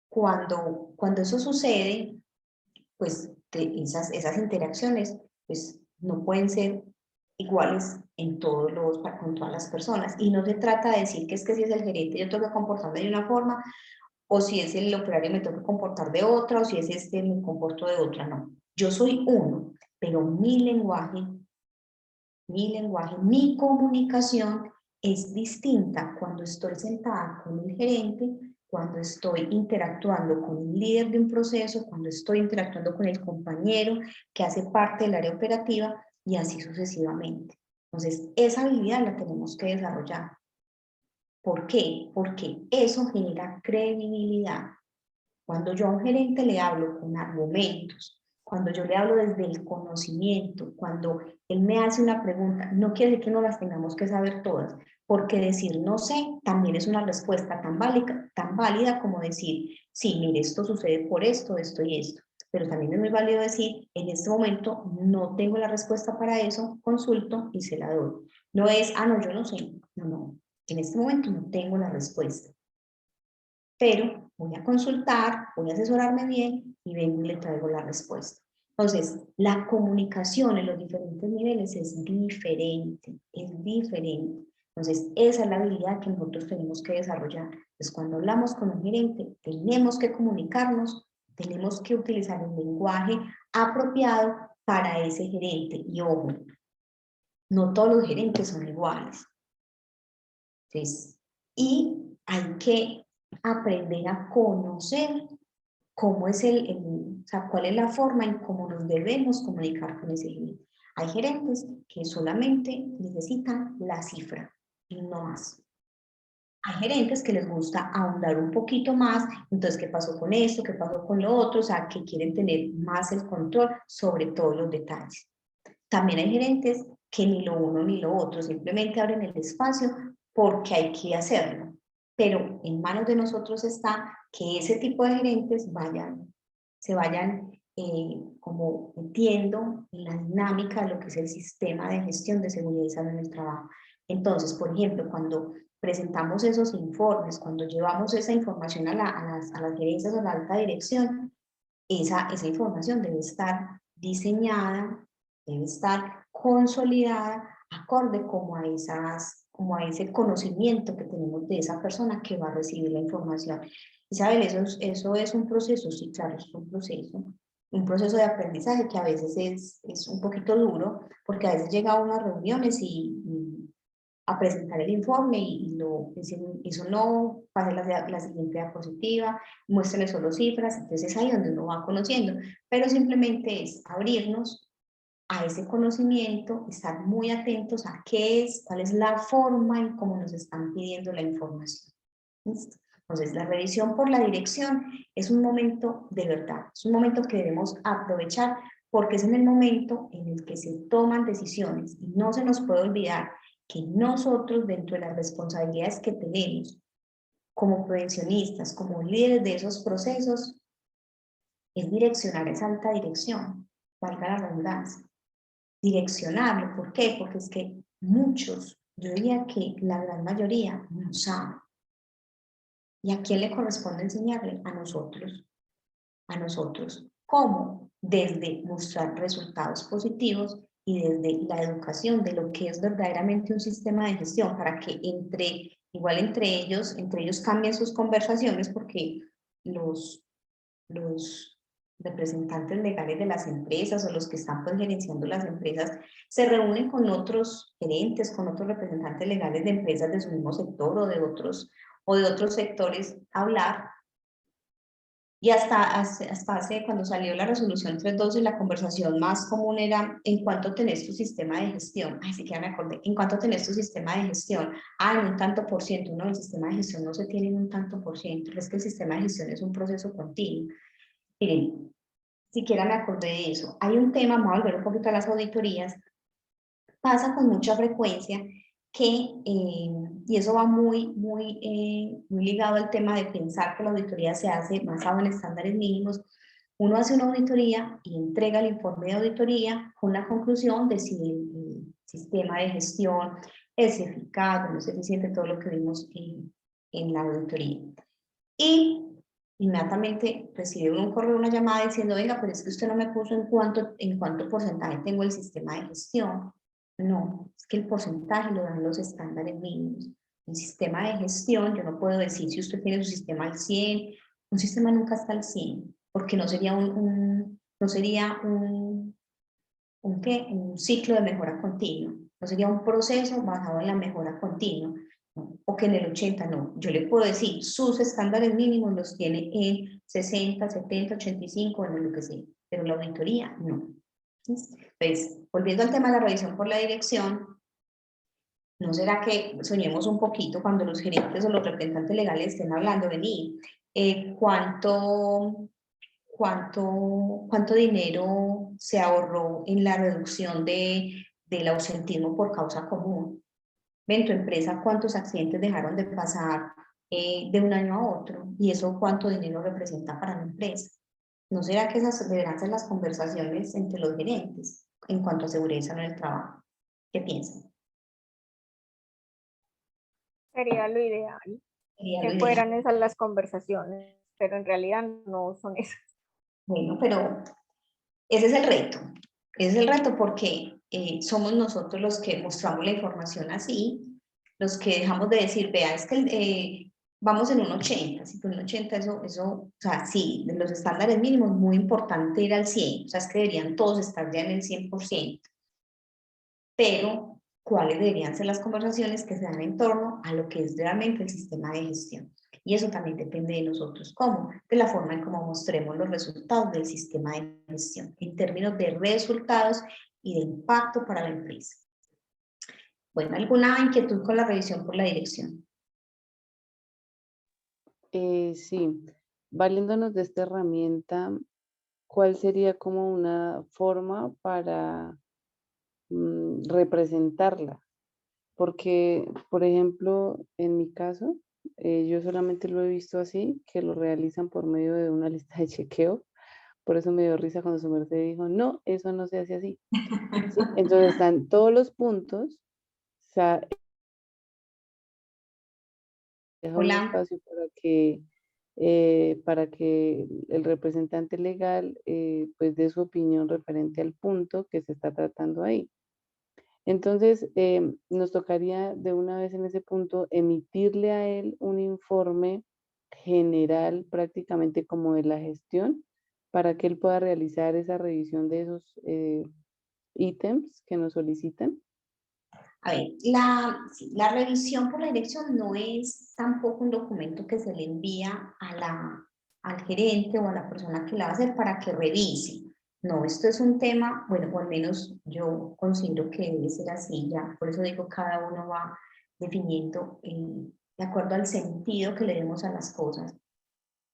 cuando eso sucede, pues esas interacciones pues no pueden ser iguales en con todas las personas. Y no se trata de decir que es que si es el gerente yo tengo que comportarme de una forma, o si es el operario me tengo que comportar de otra, o si es este me comporto de otra, no. Yo soy uno, pero mi lenguaje, mi comunicación es distinta cuando estoy sentada con el gerente, cuando estoy interactuando con un líder de un proceso, cuando estoy interactuando con el compañero que hace parte del área operativa, y así sucesivamente. Entonces, esa habilidad la tenemos que desarrollar. ¿Por qué? Porque eso genera credibilidad. Cuando yo a un gerente le hablo con argumentos, cuando yo le hablo desde el conocimiento, cuando él me hace una pregunta, no quiere decir que no las tengamos que saber todas, porque decir no sé también es una respuesta tan válida como decir, sí, mire, esto sucede por esto, esto y esto. Pero también es muy válido decir, en este momento no tengo la respuesta para eso, consulto y se la doy. No es, ah, no, yo no sé. No, no, en este momento no tengo la respuesta. Pero voy a consultar, voy a asesorarme bien y vengo y le traigo la respuesta. Entonces, la comunicación en los diferentes niveles es diferente, es diferente. Entonces, esa es la habilidad que nosotros tenemos que desarrollar. Entonces, cuando hablamos con un gerente, tenemos que comunicarnos, tenemos que utilizar el lenguaje apropiado para ese gerente. Y ojo, no todos los gerentes son iguales. Entonces, y hay que aprender a conocer cómo es o sea, cuál es la forma en cómo nos debemos comunicar con ese gerente. Hay gerentes que solamente necesitan la cifra y no más. Hay gerentes que les gusta ahondar un poquito más, entonces, ¿qué pasó con esto? ¿Qué pasó con lo otro? O sea, que quieren tener más el control sobre todos los detalles. También hay gerentes que ni lo uno ni lo otro, simplemente abren el espacio porque hay que hacerlo. Pero en manos de nosotros está que ese tipo de gerentes se vayan como metiendo en la dinámica de lo que es el sistema de gestión de seguridad y salud en el trabajo. Entonces, por ejemplo, cuando presentamos esos informes, cuando llevamos esa información a las gerencias o a la alta dirección, esa información debe estar diseñada, debe estar consolidada, acorde como a ese conocimiento que tenemos de esa persona que va a recibir la información. Isabel, eso es un proceso, sí, claro, es un proceso de aprendizaje que a veces es un poquito duro, porque a veces llega a unas reuniones y a presentar el informe y eso no, pase la siguiente diapositiva, muéstrame solo cifras, entonces es ahí donde uno va conociendo, pero simplemente es abrirnos a ese conocimiento, estar muy atentos a cuál es la forma en cómo nos están pidiendo la información. ¿Listo? Entonces, la revisión por la dirección es un momento de verdad, es un momento que debemos aprovechar porque es en el momento en el que se toman decisiones y no se nos puede olvidar que nosotros, dentro de las responsabilidades que tenemos como prevencionistas, como líderes de esos procesos, es direccionar esa alta dirección, valga la redundancia. Direccionarlo, ¿por qué? Porque es que muchos, yo diría que la gran mayoría, no saben. ¿Y a quién le corresponde enseñarle? A nosotros. A nosotros. ¿Cómo? Desde mostrar resultados positivos y desde la educación de lo que es verdaderamente un sistema de gestión para que entre ellos cambien sus conversaciones porque los los representantes legales de las empresas o los que están pues gerenciando las empresas se reúnen con otros gerentes, con otros representantes legales de empresas de su mismo sector o de otros sectores a hablar. Y hasta hace, cuando salió la resolución 312, la conversación más común era ¿en cuánto tenés tu sistema de gestión? Ay, sí que ya me acordé. ¿En cuánto tenés tu sistema de gestión? Ah, en un tanto por ciento. No, el sistema de gestión no se tiene en un tanto por ciento. Es que el sistema de gestión es un proceso continuo. Miren, siquiera me acordé de eso. Hay un tema, vamos a volver un poquito a las auditorías. Pasa con mucha frecuencia que, y eso va muy ligado al tema de pensar que la auditoría se hace basado en estándares mínimos. Uno hace una auditoría y entrega el informe de auditoría con la conclusión de si el sistema de gestión es eficaz, no es eficiente, todo lo que vimos en la auditoría. Y inmediatamente recibe un correo, una llamada diciendo, venga, pero es que usted no me puso en cuánto porcentaje tengo el sistema de gestión. No, es que el porcentaje lo dan los estándares mínimos. El sistema de gestión, yo no puedo decir si usted tiene su sistema al 100, un sistema nunca está al 100, porque no sería un ciclo de mejora continua, no sería un proceso basado en la mejora continua, ¿no? O que en el 80 no, yo le puedo decir, sus estándares mínimos los tiene en 60, 70, 85, en lo que sea, pero la auditoría no. Pues, volviendo al tema de la revisión por la dirección, ¿no será que soñemos un poquito cuando los gerentes o los representantes legales estén hablando, vení, cuánto dinero se ahorró en la reducción del ausentismo por causa común? ¿En tu empresa cuántos accidentes dejaron de pasar de un año a otro? ¿Y eso cuánto dinero representa para la empresa? ¿No será que esas deberán ser las conversaciones entre los gerentes en cuanto a seguridad en el trabajo? ¿Qué piensan? Sería lo ideal, Sería lo que ideal. fueran esas las conversaciones, pero en realidad no son esas. Bueno, pero ese es el reto. Ese es el reto porque somos nosotros los que mostramos la información así, los que dejamos de decir, vea, es que vamos en un 80, si con un 80 o sea, sí, de los estándares mínimos, muy importante ir al 100, o sea, es que deberían todos estar ya en el 100%, pero ¿cuáles deberían ser las conversaciones que se dan en torno a lo que es realmente el sistema de gestión? Y eso también depende de nosotros, ¿cómo? De la forma en cómo mostremos los resultados del sistema de gestión, en términos de resultados y de impacto para la empresa. Bueno, ¿alguna inquietud con la revisión por la dirección? Sí, valiéndonos de esta herramienta, ¿cuál sería como una forma para representarla? Porque, por ejemplo, en mi caso, yo solamente lo he visto así, que lo realizan por medio de una lista de chequeo. Por eso me dio risa cuando su merced dijo, no, eso no se hace así. ¿Sí? Entonces están todos los puntos, o sea, deja un Hola, espacio para que el representante legal pues dé su opinión referente al punto que se está tratando ahí. Entonces, nos tocaría de una vez en ese punto emitirle a él un informe general prácticamente como de la gestión para que él pueda realizar esa revisión de esos ítems que nos solicitan. a ver, la revisión por la dirección no es tampoco un documento que se le envía al gerente o a la persona que la va a hacer para que revise. No, esto es un tema, bueno, o al menos yo considero que debe ser así, ya, por eso digo, cada uno va definiendo de acuerdo al sentido que le demos a las cosas.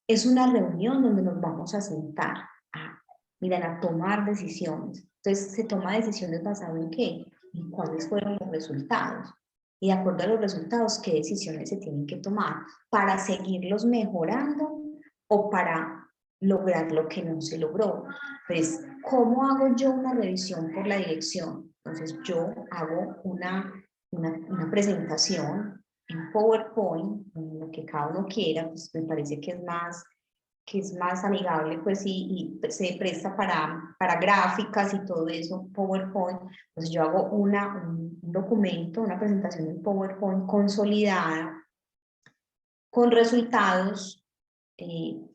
Es una reunión donde nos vamos a sentar a tomar decisiones. Entonces, se toma decisiones basadas en qué, en cuáles fueron los resultados. Y de acuerdo a los resultados, qué decisiones se tienen que tomar para seguirlos mejorando o para lograr lo que no se logró. Pues, ¿cómo hago yo una revisión por la dirección? Entonces, yo hago una presentación en PowerPoint, en lo que cada uno quiera, pues me parece que es más amigable, pues, y se presta para gráficas y todo eso, PowerPoint. Pues yo hago un documento, una presentación en PowerPoint consolidada, con resultados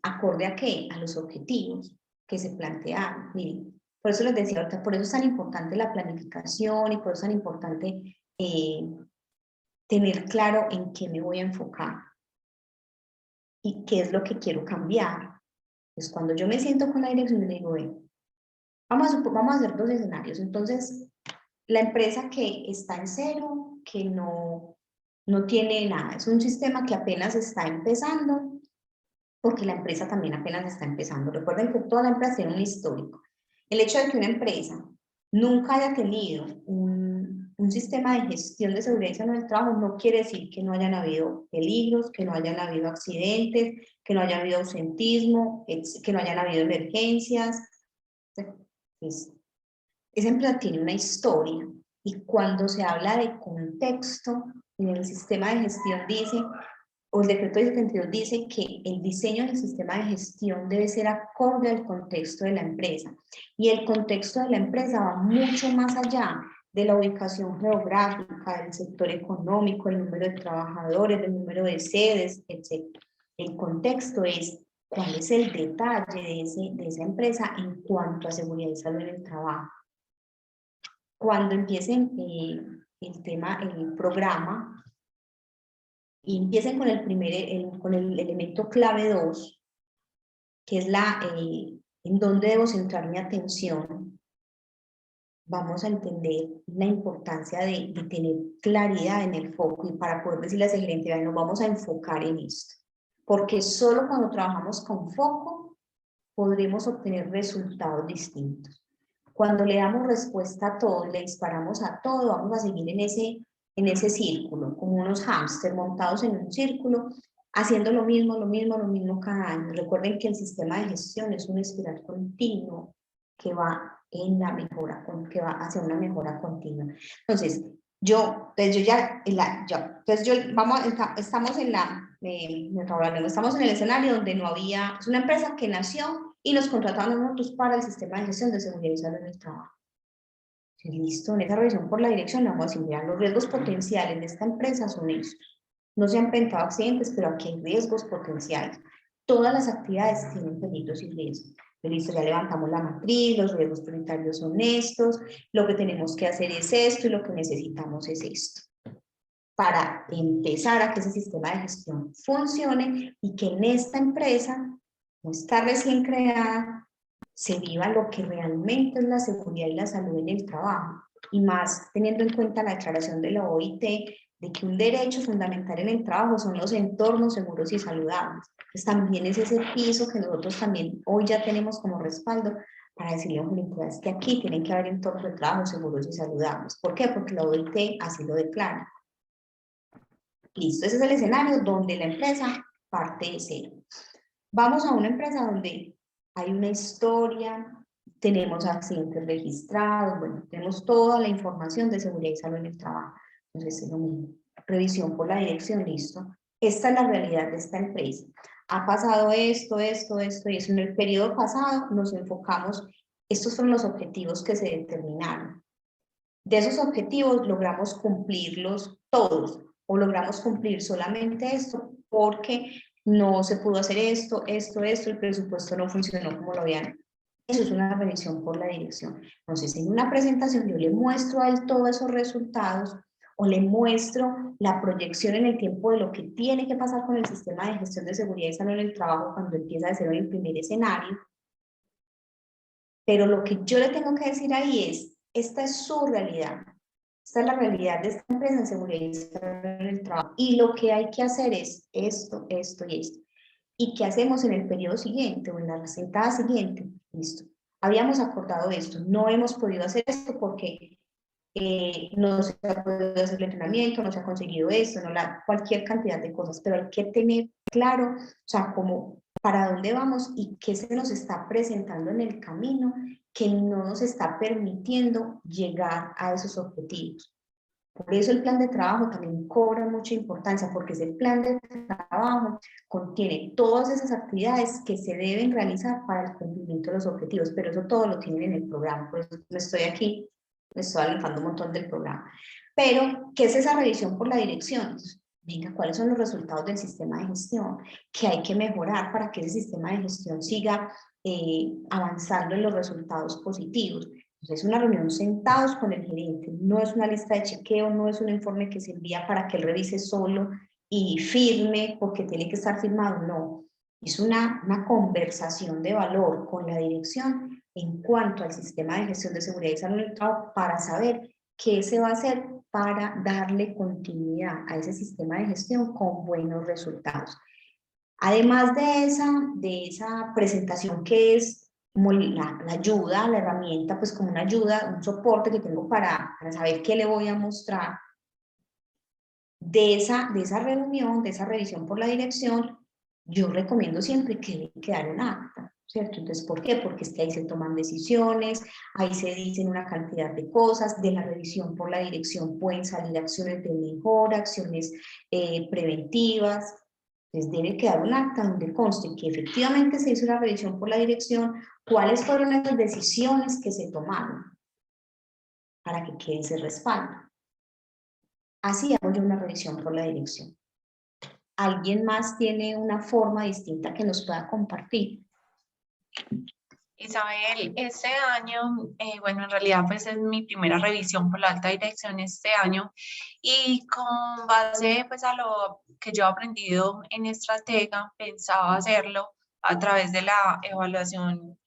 acorde a qué, a los objetivos que se plantearon. Miren, por eso les decía ahorita, por eso es tan importante la planificación y por eso es tan importante tener claro en qué me voy a enfocar y qué es lo que quiero cambiar. Pues cuando yo me siento con la dirección, le digo, vamos a hacer dos escenarios. Entonces, la empresa que está en cero, que no tiene nada, es un sistema que apenas está empezando, porque la empresa también apenas está empezando. Recuerden que toda la empresa tiene un histórico. El hecho de que una empresa nunca haya tenido un sistema de gestión de seguridad y salud en el trabajo no quiere decir que no hayan habido peligros, que no hayan habido accidentes, que no haya habido ausentismo, que no hayan habido emergencias. Pues, esa empresa tiene una historia y cuando se habla de contexto, en el sistema de gestión dice, o el decreto de 72 dice que el diseño del sistema de gestión debe ser acorde al contexto de la empresa. Y el contexto de la empresa va mucho más allá de la ubicación geográfica, del sector económico, el número de trabajadores, el número de sedes, etc. El contexto es cuál es el detalle de esa empresa en cuanto a seguridad y salud en el trabajo. Cuando empiecen el programa, y empiecen con con el elemento clave 2, que es en dónde debo centrar mi atención, vamos a entender la importancia de tener claridad en el foco y para poder decirle a ese gerente, nos vamos a enfocar en esto. Porque solo cuando trabajamos con foco podremos obtener resultados distintos. Cuando le damos respuesta a todo, le disparamos a todo, vamos a seguir en ese círculo, como unos hámster montados en un círculo, haciendo lo mismo cada año. Recuerden que el sistema de gestión es un espiral continuo que va en la mejora, que va hacia una mejora continua. Entonces, estamos en el escenario donde no había, es una empresa que nació y nos contrataron a nosotros para el sistema de gestión de seguridad y salud en el trabajo. Listo, en esa revisión por la dirección vamos a decir, mira, los riesgos potenciales de esta empresa son estos. No se han presentado accidentes, pero aquí hay riesgos potenciales. Todas las actividades tienen peligros y riesgos. Listo, ya levantamos la matriz, los riesgos prioritarios son estos, lo que tenemos que hacer es esto y lo que necesitamos es esto. Para empezar a que ese sistema de gestión funcione y que en esta empresa, no está recién creada, se viva lo que realmente es la seguridad y la salud en el trabajo. Y más teniendo en cuenta la declaración de la OIT de que un derecho fundamental en el trabajo son los entornos seguros y saludables. Pues también es ese piso que nosotros también hoy ya tenemos como respaldo para decirle a las empresas que aquí tienen que haber entornos de trabajo seguros y saludables. ¿Por qué? Porque la OIT así lo declara. Listo, ese es el escenario donde la empresa parte de cero. Vamos a una empresa donde hay una historia, tenemos accidentes registrados, bueno, tenemos toda la información de seguridad y salud en el trabajo. Entonces, es lo mismo. Revisión por la dirección, listo. Esta es la realidad de esta empresa. Ha pasado esto y eso. En el periodo pasado nos enfocamos, estos son los objetivos que se determinaron. De esos objetivos logramos cumplirlos todos, o logramos cumplir solamente esto porque no se pudo hacer esto, el presupuesto no funcionó como lo habían. Eso es una revisión por la dirección. Entonces, en una presentación yo le muestro a él todos esos resultados o le muestro la proyección en el tiempo de lo que tiene que pasar con el sistema de gestión de seguridad y salud en el trabajo cuando empieza de cero en el primer escenario. Pero lo que yo le tengo que decir ahí es, esta es su realidad. Esta es la realidad de esta empresa en seguridad y salud en el trabajo. Y lo que hay que hacer es esto y esto. ¿Y qué hacemos en el periodo siguiente o en la sentada siguiente? Listo. Habíamos acordado esto. No hemos podido hacer esto porque no se ha podido hacer el entrenamiento, no se ha conseguido esto, cualquier cantidad de cosas. Pero hay que tener claro, o sea, como para dónde vamos y qué se nos está presentando en el camino que no nos está permitiendo llegar a esos objetivos. Por eso el plan de trabajo también cobra mucha importancia, porque ese plan de trabajo contiene todas esas actividades que se deben realizar para el cumplimiento de los objetivos, pero eso todo lo tienen en el programa, por eso me estoy adelantando un montón del programa. Pero, ¿qué es esa revisión por la dirección? venga, ¿cuáles son los resultados del sistema de gestión? ¿Qué hay que mejorar para que ese sistema de gestión siga avanzando en los resultados positivos? Entonces, es una reunión sentados con el gerente, no es una lista de chequeo, no es un informe que se envía para que él revise solo y firme porque tiene que estar firmado, no. Es una conversación de valor con la dirección en cuanto al sistema de gestión de seguridad y salud en el trabajo para saber qué se va a hacer para darle continuidad a ese sistema de gestión con buenos resultados. Además de esa presentación que es como la ayuda, la herramienta, pues como una ayuda, un soporte que tengo para saber qué le voy a mostrar, de esa reunión, de esa revisión por la dirección, yo recomiendo siempre que debe quedar un acta, ¿cierto? Entonces, ¿por qué? Porque es que ahí se toman decisiones, ahí se dicen una cantidad de cosas, de la revisión por la dirección pueden salir acciones de mejora, acciones preventivas. Entonces debe quedar un acta donde conste que efectivamente se hizo la revisión por la dirección, cuáles fueron las decisiones que se tomaron para que quede ese respaldo. Así hago yo una revisión por la dirección. ¿Alguien más tiene una forma distinta que nos pueda compartir? Isabel, este año, bueno, en realidad pues es mi primera revisión por la alta dirección este año y con base pues a lo que yo he aprendido en Estratega, pensaba hacerlo a través de la evaluación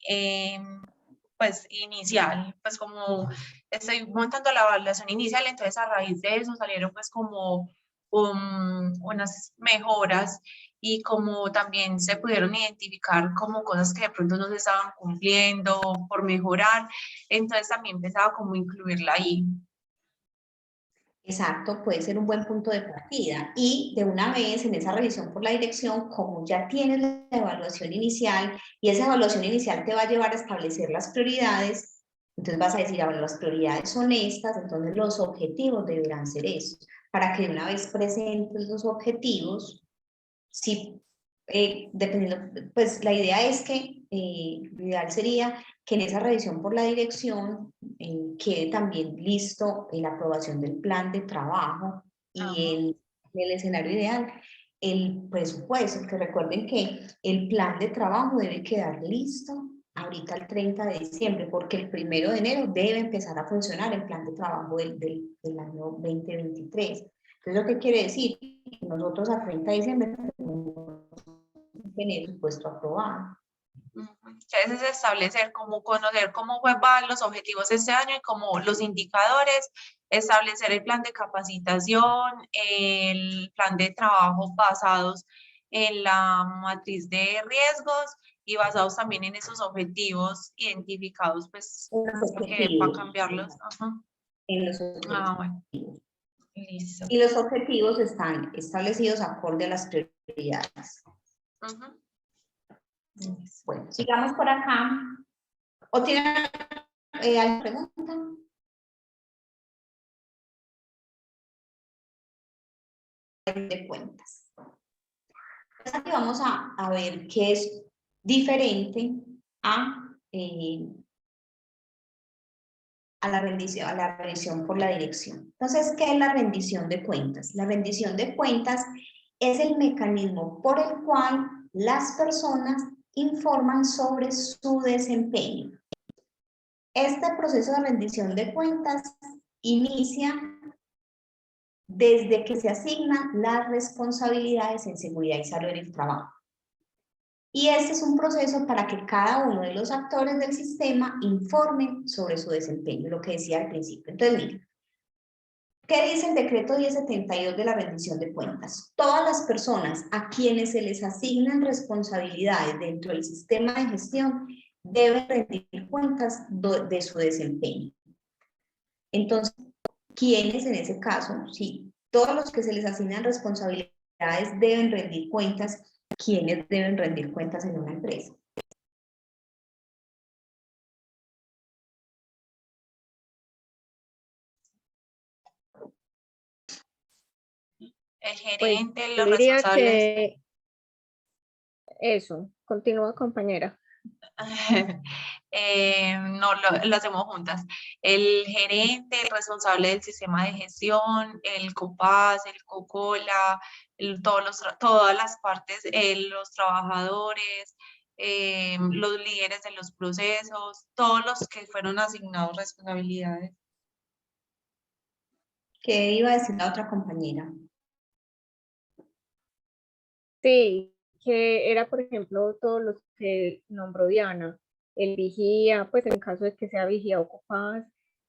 pues inicial, pues como estoy montando la evaluación inicial, entonces a raíz de eso salieron pues como unas mejoras y como también se pudieron identificar como cosas que de pronto no se estaban cumpliendo por mejorar, entonces también pensaba como incluirla ahí. Exacto, puede ser un buen punto de partida. Y de una vez en esa revisión por la dirección, como ya tienes la evaluación inicial y esa evaluación inicial te va a llevar a establecer las prioridades, entonces vas a decir, ahora las prioridades son estas, entonces los objetivos deberán ser estos. Para que de una vez presentes los objetivos, si dependiendo, pues la idea es que lo ideal sería que en esa revisión por la dirección quede también listo la aprobación del plan de trabajo y el escenario ideal, el presupuesto, que recuerden que el plan de trabajo debe quedar listo ahorita el 30 de diciembre, porque el 1 de enero debe empezar a funcionar el plan de trabajo del año 2023. Entonces, ¿lo que quiere decir? Que nosotros a 30 de diciembre tenemos tener el puesto aprobado. Entonces es establecer cómo conocer cómo van los objetivos este año y como los indicadores, establecer el plan de capacitación, el plan de trabajo basados en la matriz de riesgos y basados también en esos objetivos identificados, pues, porque para cambiarlos. Ajá. En los objetivos. Bueno, listo. Y los objetivos están establecidos acorde a las prioridades. Bueno, sigamos por acá. ¿O tienen alguna pregunta? De cuentas. Entonces aquí vamos a ver qué es diferente a la rendición por la dirección. Entonces, ¿qué es la rendición de cuentas? La rendición de cuentas es el mecanismo por el cual las personas informan sobre su desempeño. Este proceso de rendición de cuentas inicia desde que se asignan las responsabilidades en seguridad y salud en el trabajo. Y este es un proceso para que cada uno de los actores del sistema informen sobre su desempeño, lo que decía al principio. Entonces, miren, ¿qué dice el decreto 1072 de la rendición de cuentas? Todas las personas a quienes se les asignan responsabilidades dentro del sistema de gestión deben rendir cuentas de su desempeño. Entonces, ¿quiénes en ese caso? Sí, todos los que se les asignan responsabilidades deben rendir cuentas. ¿Quiénes deben rendir cuentas en una empresa? El Pues gerente, yo los diría responsables. que eso, continúa compañera. no lo hacemos juntas. El gerente, el responsable del sistema de gestión, el COPAS, el COCOLA, todas las partes, los trabajadores, los líderes de los procesos, todos los que fueron asignados responsabilidades. ¿Qué iba a decir la otra compañera? Sí, que era, por ejemplo, todos los que nombró Diana, el vigía, pues en caso de que sea vigía o COPAS,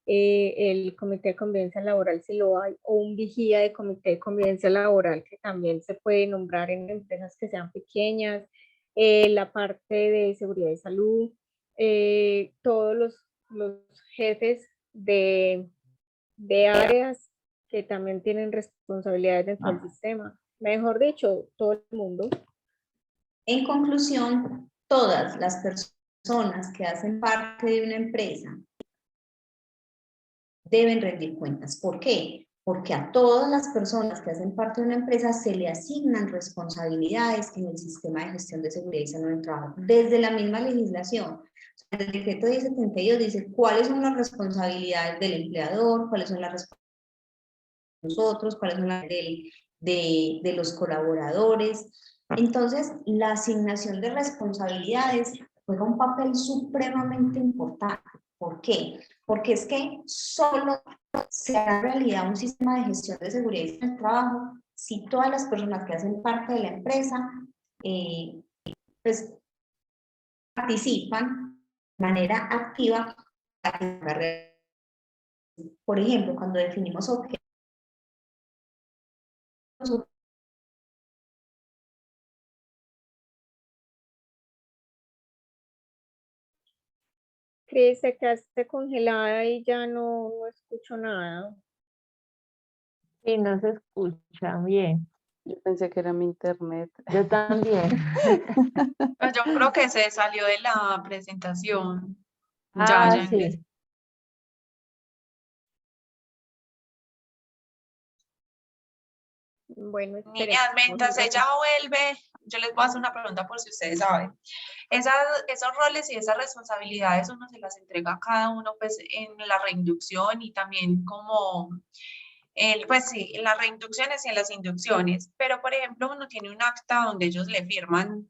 el comité de convivencia laboral si lo hay, o un vigía de comité de convivencia laboral que también se puede nombrar en empresas que sean pequeñas, la parte de seguridad y salud, todos los jefes de áreas que también tienen responsabilidades dentro del sistema. Mejor dicho, todo el mundo. En conclusión, todas las personas que hacen parte de una empresa deben rendir cuentas. ¿Por qué? Porque a todas las personas que hacen parte de una empresa se le asignan responsabilidades en el sistema de gestión de seguridad y salud en el trabajo, desde la misma legislación. El decreto 1072 dice cuáles son las responsabilidades del empleador, cuáles son las responsabilidades de nosotros, cuáles son las de los colaboradores. Entonces, la asignación de responsabilidades juega un papel supremamente importante. ¿Por qué? Porque es que solo se hará realidad un sistema de gestión de seguridad y del trabajo si todas las personas que hacen parte de la empresa pues, participan de manera activa. Por ejemplo, cuando definimos objetivos, Cris, se quedaste congelada y ya no escucho nada. Sí, no se escucha bien. Yo pensé que era mi internet. Yo también. Pues yo creo que se salió de la presentación. Ah, Ya sí. ingresó. Bueno, Niñas, mientras ella vuelve, yo les voy a hacer una pregunta por si ustedes saben. Esos roles y esas responsabilidades uno se las entrega a cada uno pues en la reinducción y también como, pues sí, en las reinducciones y en las inducciones. Pero por ejemplo uno tiene un acta donde ellos le firman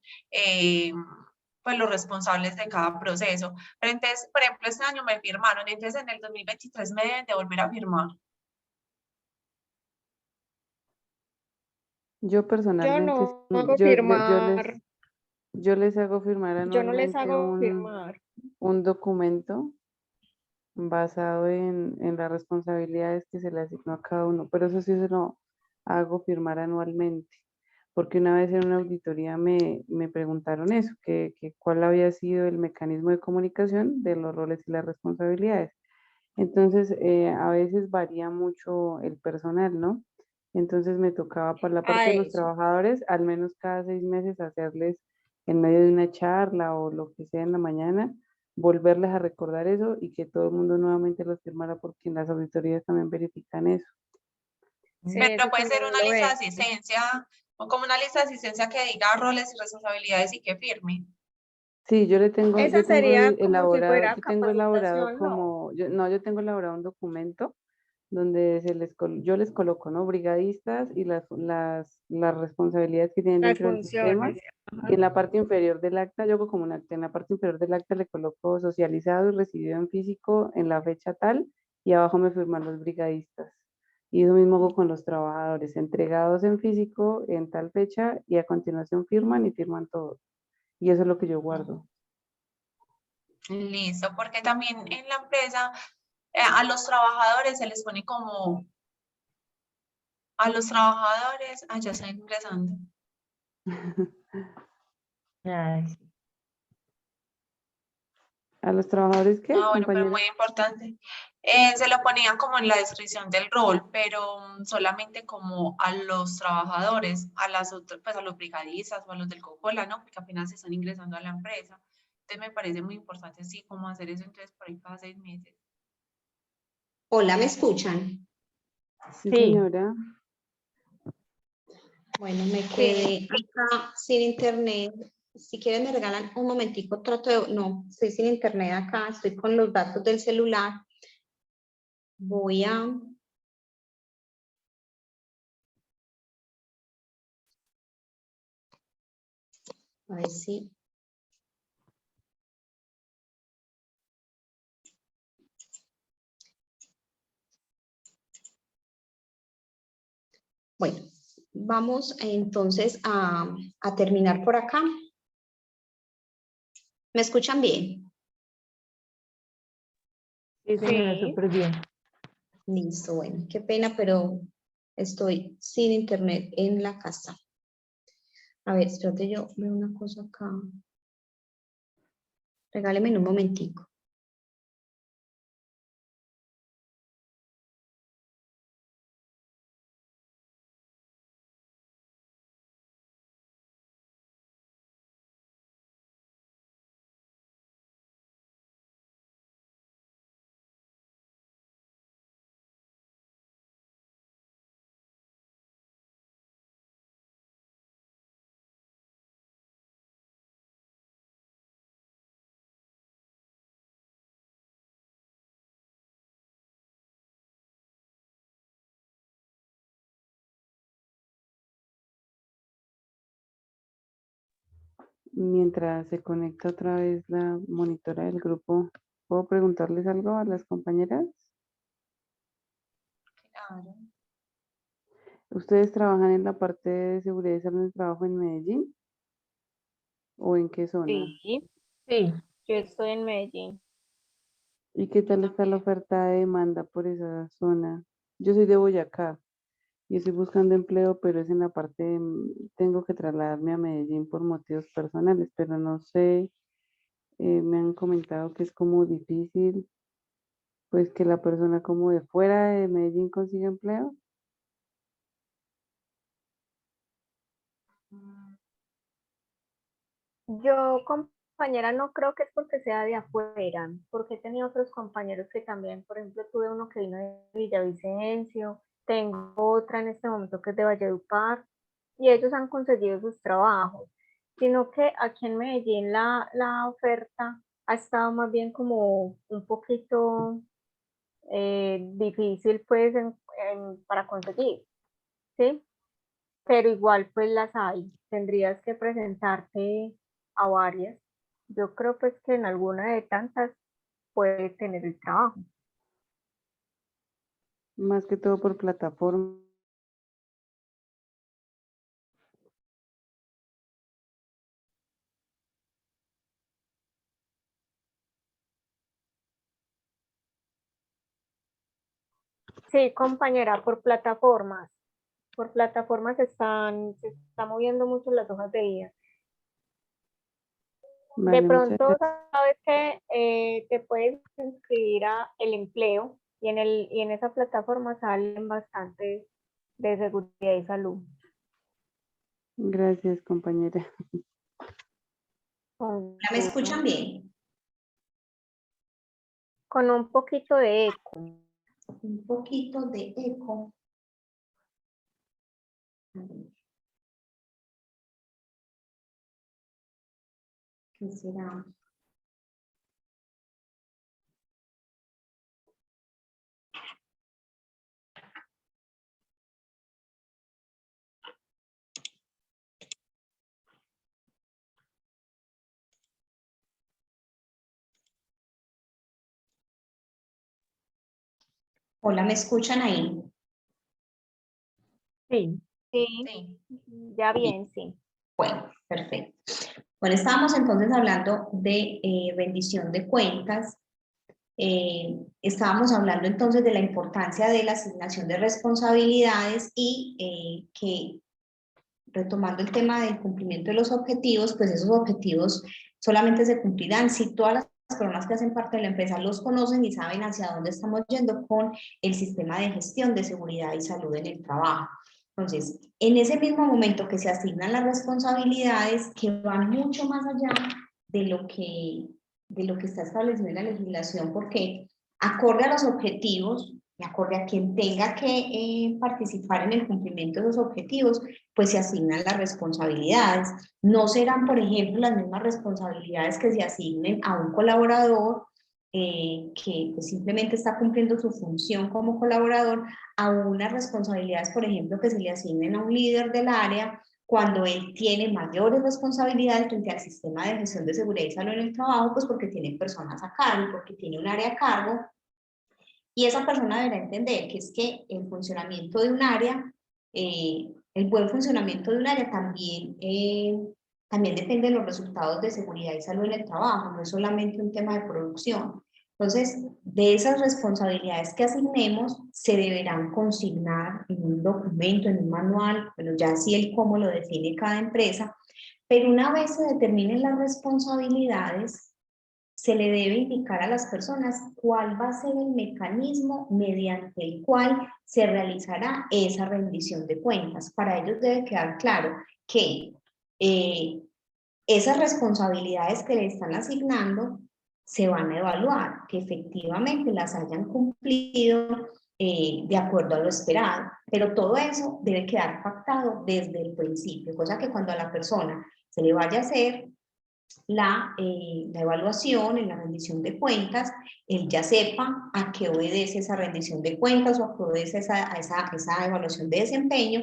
pues los responsables de cada proceso. Pero entonces, por ejemplo, este año me firmaron, entonces en el 2023 me deben de volver a firmar. Yo personalmente, no hago firmar. yo les hago firmar Yo no les anualmente hago firmar. un documento basado en las responsabilidades que se le asignó a cada uno, pero eso sí se lo hago firmar anualmente, porque una vez en una auditoría me preguntaron eso, que cuál había sido el mecanismo de comunicación de los roles y las responsabilidades. Entonces, a veces varía mucho el personal, ¿no? Entonces me tocaba por la parte de los Eso. trabajadores, al menos cada 6 meses hacerles en medio de una charla o lo que sea en la mañana, volverles a recordar eso y que todo el mundo nuevamente los firmara porque en las auditorías también verifican eso. Sí, Pero eso puede ser también una lo lista de veo. asistencia o como una lista de asistencia que diga roles y responsabilidades y que firme. Sí, Esa sería como si fuera yo tengo elaborado capacitación, ¿no? como, yo tengo elaborado un documento donde yo les coloco, ¿no? Brigadistas y las responsabilidades que tienen Las dentro del sistema. funciones. Ajá. Y en la parte inferior del acta, yo hago como un acta, en la parte inferior del acta le coloco socializado y recibido en físico en la fecha tal, y abajo me firman los brigadistas. Y eso mismo hago con los trabajadores, entregados en físico en tal fecha, y a continuación firman todo. Y eso es lo que yo guardo. Listo, porque también en la empresa a los trabajadores se les pone como a los trabajadores, ya están ingresando. Ay, sí. ¿A los trabajadores qué, Bueno, pero compañera? muy importante. Se lo ponían como en la descripción del rol, pero solamente como a los trabajadores, a las otras, pues a los brigadistas o a los del COCOLA, ¿no? Porque apenas se están ingresando a la empresa. Entonces me parece muy importante, sí, cómo hacer eso entonces por ahí cada 6 meses. Hola, ¿me escuchan? Sí, Sí. señora. Bueno, me quedé acá sin internet Si quieren me regalan un momentico, trato de, no, estoy sin internet acá, estoy con los datos del celular. Voy a ver si. Bueno, vamos entonces a terminar por acá. ¿Me escuchan bien? Sí, señora, Sí. súper bien. Listo, bueno, qué pena, pero estoy sin internet en la casa. A ver, espérate, yo veo una cosa acá. Regáleme en un momentico. Mientras se conecta otra vez la monitora del grupo, ¿puedo preguntarles algo a las compañeras? Claro. ¿Ustedes trabajan en la parte de seguridad y salud en el trabajo en Medellín? ¿O en qué zona? Sí, Sí, yo estoy en Medellín. ¿Y qué tal está la oferta de demanda por esa zona? Yo soy de Boyacá y estoy buscando empleo, pero es en la parte tengo que trasladarme a Medellín por motivos personales, pero no sé, me han comentado que es como difícil, pues que la persona como de fuera de Medellín consiga empleo. Yo, compañera, no creo que es porque sea de afuera, porque he tenido otros compañeros que también, por ejemplo, tuve uno que vino de Villavicencio, tengo otra en este momento que es de Valledupar, y ellos han conseguido sus trabajos, sino que aquí en Medellín la oferta ha estado más bien como un poquito difícil pues para conseguir, ¿sí? Pero igual pues las hay, tendrías que presentarte a varias. Yo creo pues que en alguna de tantas puedes tener el trabajo. Más que todo por plataforma. Sí, compañera, por plataformas se está moviendo mucho las hojas de vida. De Vale, muchas pronto, gracias. sabes que te puedes inscribir a el empleo y en esa plataforma salen bastante de seguridad y salud. Gracias, compañera. ¿Me escuchan bien? Con un poquito de eco. Un poquito de eco. A ver. ¿Qué será? Hola, ¿me escuchan ahí? sí. Sí, Sí. ya bien, sí. Bueno, perfecto. Bueno, estábamos entonces hablando de rendición de cuentas. Estábamos hablando entonces de la importancia de la asignación de responsabilidades y que retomando el tema del cumplimiento de los objetivos, pues esos objetivos solamente se cumplirán si todas las personas que hacen parte de la empresa los conocen y saben hacia dónde estamos yendo con el sistema de gestión de seguridad y salud en el trabajo. Entonces, en ese mismo momento que se asignan las responsabilidades que van mucho más allá de lo que está establecido en la legislación, porque acorde a los objetivos, acorde a quien tenga que participar en el cumplimiento de los objetivos, pues se asignan las responsabilidades. No serán, por ejemplo, las mismas responsabilidades que se asignen a un colaborador que pues, simplemente está cumpliendo su función como colaborador, a unas responsabilidades, por ejemplo, que se le asignen a un líder del área cuando él tiene mayores responsabilidades frente al sistema de gestión de seguridad y salud en el trabajo, pues porque tiene personas a cargo, porque tiene un área a cargo, y esa persona deberá entender que es que el funcionamiento de un área, el buen funcionamiento de un área también depende de los resultados de seguridad y salud en el trabajo, no es solamente un tema de producción. Entonces, de esas responsabilidades que asignemos, se deberán consignar en un documento, en un manual, bueno, ya así el cómo lo define cada empresa, pero una vez se determinen las responsabilidades, se le debe indicar a las personas cuál va a ser el mecanismo mediante el cual se realizará esa rendición de cuentas. Para ellos debe quedar claro que esas responsabilidades que le están asignando se van a evaluar, que efectivamente las hayan cumplido de acuerdo a lo esperado, pero todo eso debe quedar pactado desde el principio, cosa que cuando a la persona se le vaya a hacer la evaluación, en la rendición de cuentas, él ya sepa a qué obedece esa rendición de cuentas o a qué obedece esa evaluación de desempeño,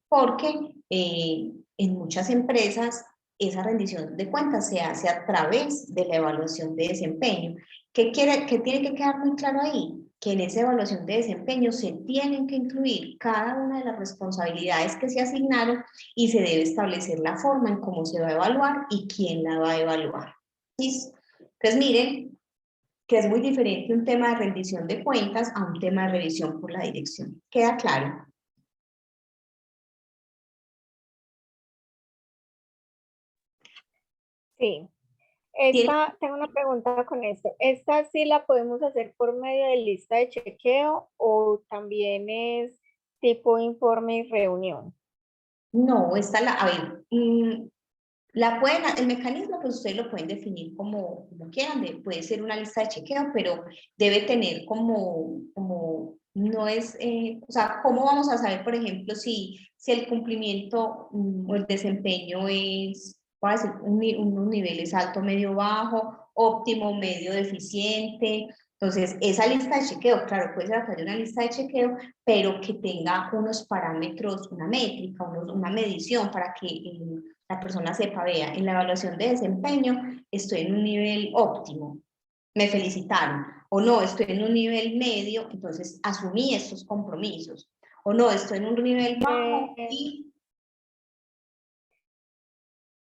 porque en muchas empresas esa rendición de cuentas se hace a través de la evaluación de desempeño. ¿Qué tiene que quedar muy claro ahí? Que en esa evaluación de desempeño se tienen que incluir cada una de las responsabilidades que se asignaron y se debe establecer la forma en cómo se va a evaluar y quién la va a evaluar. ¿Listo? Entonces miren que es muy diferente un tema de rendición de cuentas a un tema de revisión por la dirección. ¿Queda claro? Sí. ¿Tiene? Tengo una pregunta con esto. ¿Esta sí la podemos hacer por medio de lista de chequeo o también es tipo informe y reunión? No, a ver, el mecanismo pues ustedes lo pueden definir como quieran, puede ser una lista de chequeo, pero debe tener no es, o sea, ¿cómo vamos a saber, por ejemplo, si el cumplimiento o el desempeño es, voy a decir, unos niveles alto, medio, bajo, óptimo, medio, deficiente? Entonces, esa lista de chequeo, claro, puede ser a través de una lista de chequeo, pero que tenga unos parámetros, una métrica, una medición para que la persona sepa, vea, en la evaluación de desempeño estoy en un nivel óptimo, me felicitaron, o no, estoy en un nivel medio, entonces asumí estos compromisos, o no, estoy en un nivel bajo y...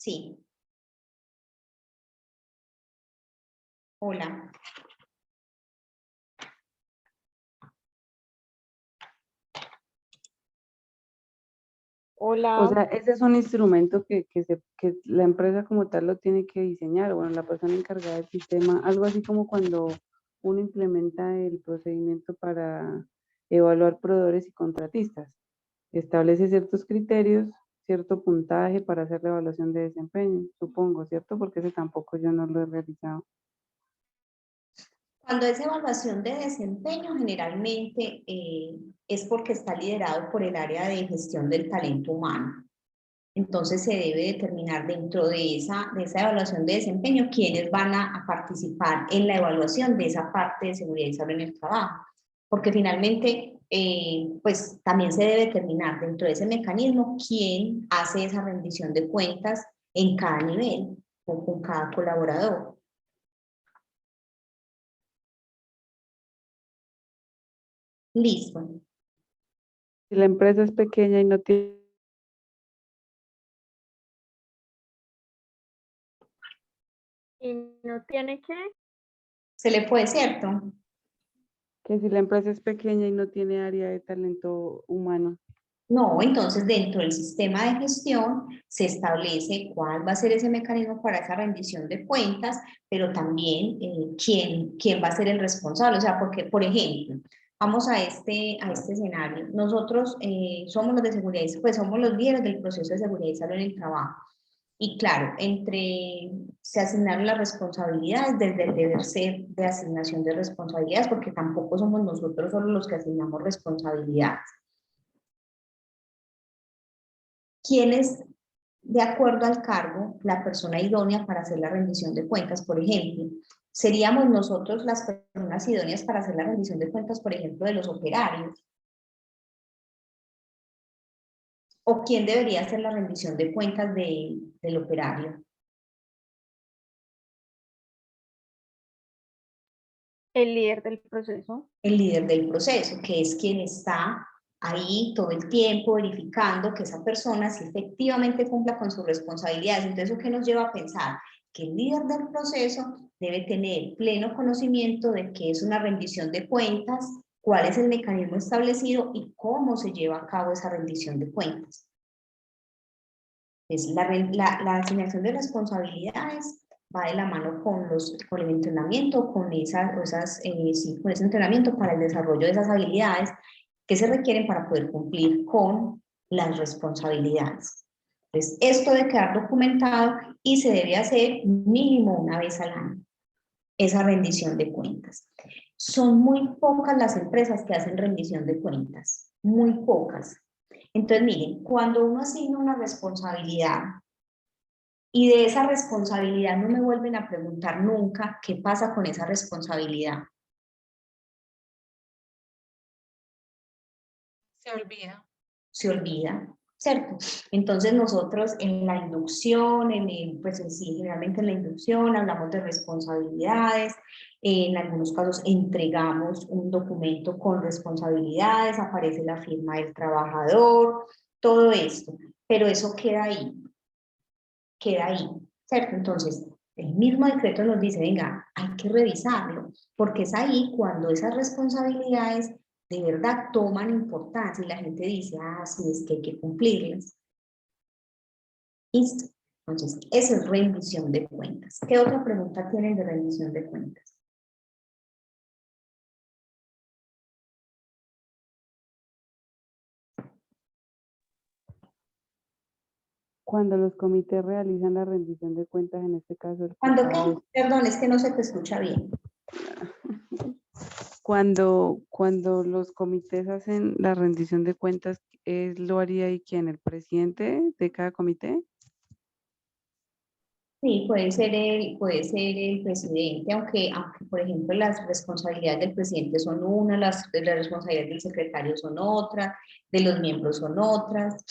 Sí. Hola. Hola. O sea, ese es un instrumento que la empresa como tal lo tiene que diseñar, bueno, la persona encargada del sistema, algo así como cuando uno implementa el procedimiento para evaluar proveedores y contratistas. Establece ciertos criterios, cierto puntaje para hacer la evaluación de desempeño, supongo, ¿cierto? Porque ese tampoco yo no lo he realizado. Cuando es evaluación de desempeño, generalmente es porque está liderado por el área de gestión del talento humano. Entonces se debe determinar dentro de esa evaluación de desempeño quiénes van a participar en la evaluación de esa parte de seguridad y salud en el trabajo. Porque finalmente, pues también se debe determinar dentro de ese mecanismo quién hace esa rendición de cuentas en cada nivel o con cada colaborador. Listo. Si la empresa es pequeña y no tiene... ¿Y no tiene que? Se le puede, ¿cierto? Que si la empresa es pequeña y no tiene área de talento humano. No, entonces dentro del sistema de gestión se establece cuál va a ser ese mecanismo para esa rendición de cuentas, pero también quién va a ser el responsable. O sea, porque, por ejemplo, vamos a este escenario. Nosotros somos los de seguridad, pues somos los líderes del proceso de seguridad y salud en el trabajo. Y claro, se asignaron las responsabilidades desde el deber ser de asignación de responsabilidades, porque tampoco somos nosotros solo los que asignamos responsabilidades. ¿Quién es, de acuerdo al cargo, la persona idónea para hacer la rendición de cuentas? Por ejemplo, ¿seríamos nosotros las personas idóneas para hacer la rendición de cuentas, por ejemplo, de los operarios? ¿O quién debería hacer la rendición de cuentas del operario? El líder del proceso. El líder del proceso, que es quien está ahí todo el tiempo verificando que esa persona sí efectivamente cumpla con sus responsabilidades. Entonces, ¿eso qué nos lleva a pensar? Que el líder del proceso debe tener pleno conocimiento de qué es una rendición de cuentas, cuál es el mecanismo establecido y cómo se lleva a cabo esa rendición de cuentas. La asignación de responsabilidades va de la mano con el entrenamiento, con ese entrenamiento para el desarrollo de esas habilidades que se requieren para poder cumplir con las responsabilidades. Entonces, esto debe quedar documentado y se debe hacer mínimo una vez al año, esa rendición de cuentas. Son muy pocas las empresas que hacen rendición de cuentas, muy pocas. Entonces, miren, cuando uno asigna una responsabilidad y de esa responsabilidad no me vuelven a preguntar nunca qué pasa con esa responsabilidad. Se olvida. Se olvida, ¿cierto? Entonces nosotros en la inducción, pues en sí, generalmente en la inducción hablamos de responsabilidades, en algunos casos entregamos un documento con responsabilidades, aparece la firma del trabajador, todo esto, pero eso queda ahí, ¿cierto? Entonces, el mismo decreto nos dice, venga, hay que revisarlo, porque es ahí cuando esas responsabilidades de verdad toman importancia y la gente dice, ah, sí, es que hay que cumplirlas. Listo. Entonces, esa es rendición de cuentas. ¿Qué otra pregunta tienen de rendición de cuentas? Cuando los comités realizan la rendición de cuentas, en este caso el ¿Cuándo contador, qué? Perdón, es que no se te escucha bien. cuando los comités hacen la rendición de cuentas, ¿lo haría ahí quién? ¿El presidente de cada comité? Sí, puede ser el presidente, aunque por ejemplo las responsabilidades del presidente son una, las responsabilidades del secretario son otras, de los miembros son otras.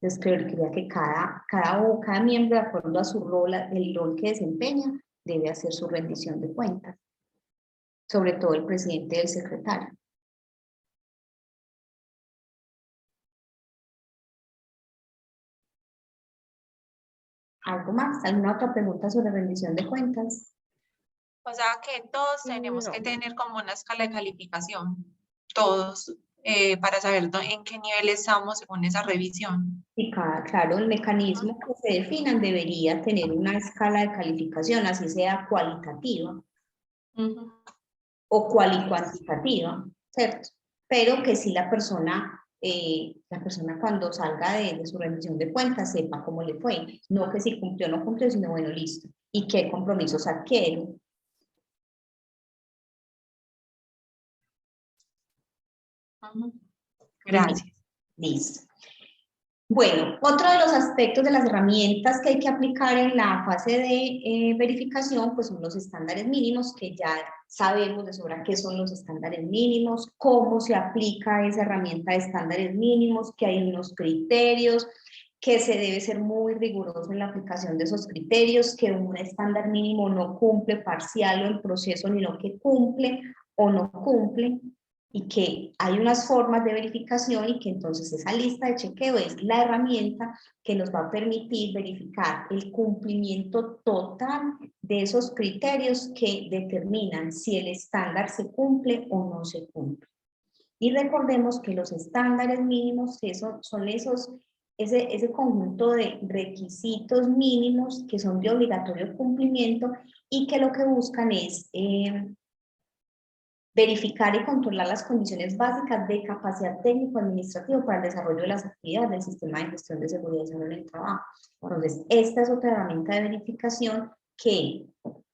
Entonces creería que cada miembro, de acuerdo a su rol, el rol que desempeña, debe hacer su rendición de cuentas, sobre todo el presidente y el secretario. ¿Algo más? ¿Alguna otra pregunta sobre rendición de cuentas? O sea que todos tenemos que No. tener como una escala de calificación, todos, para saber en qué nivel estamos según esa revisión. Y claro, el mecanismo que se definan debería tener una escala de calificación, así sea cualitativa Ujú. o cuantitativa, ¿cierto? Pero que sí la persona cuando salga de su rendición de cuentas sepa cómo le fue, no que si cumplió o no cumplió, sino bueno, listo, y qué compromisos adquiere. Ujú. Gracias. Listo. Bueno, otro de los aspectos de las herramientas que hay que aplicar en la fase de verificación, pues son los estándares mínimos, que ya sabemos de sobra qué son los estándares mínimos, cómo se aplica esa herramienta de estándares mínimos, que hay unos criterios, que se debe ser muy riguroso en la aplicación de esos criterios, que un estándar mínimo no cumple parcial o en proceso, ni lo que cumple o no cumple, y que hay unas formas de verificación y que entonces esa lista de chequeo es la herramienta que nos va a permitir verificar el cumplimiento total de esos criterios que determinan si el estándar se cumple o no se cumple. Y recordemos que los estándares mínimos son ese conjunto de requisitos mínimos que son de obligatorio cumplimiento y que lo que buscan es Verificar y controlar las condiciones básicas de capacidad técnico-administrativa para el desarrollo de las actividades del sistema de gestión de seguridad y salud en el trabajo. Entonces, esta es otra herramienta de verificación que,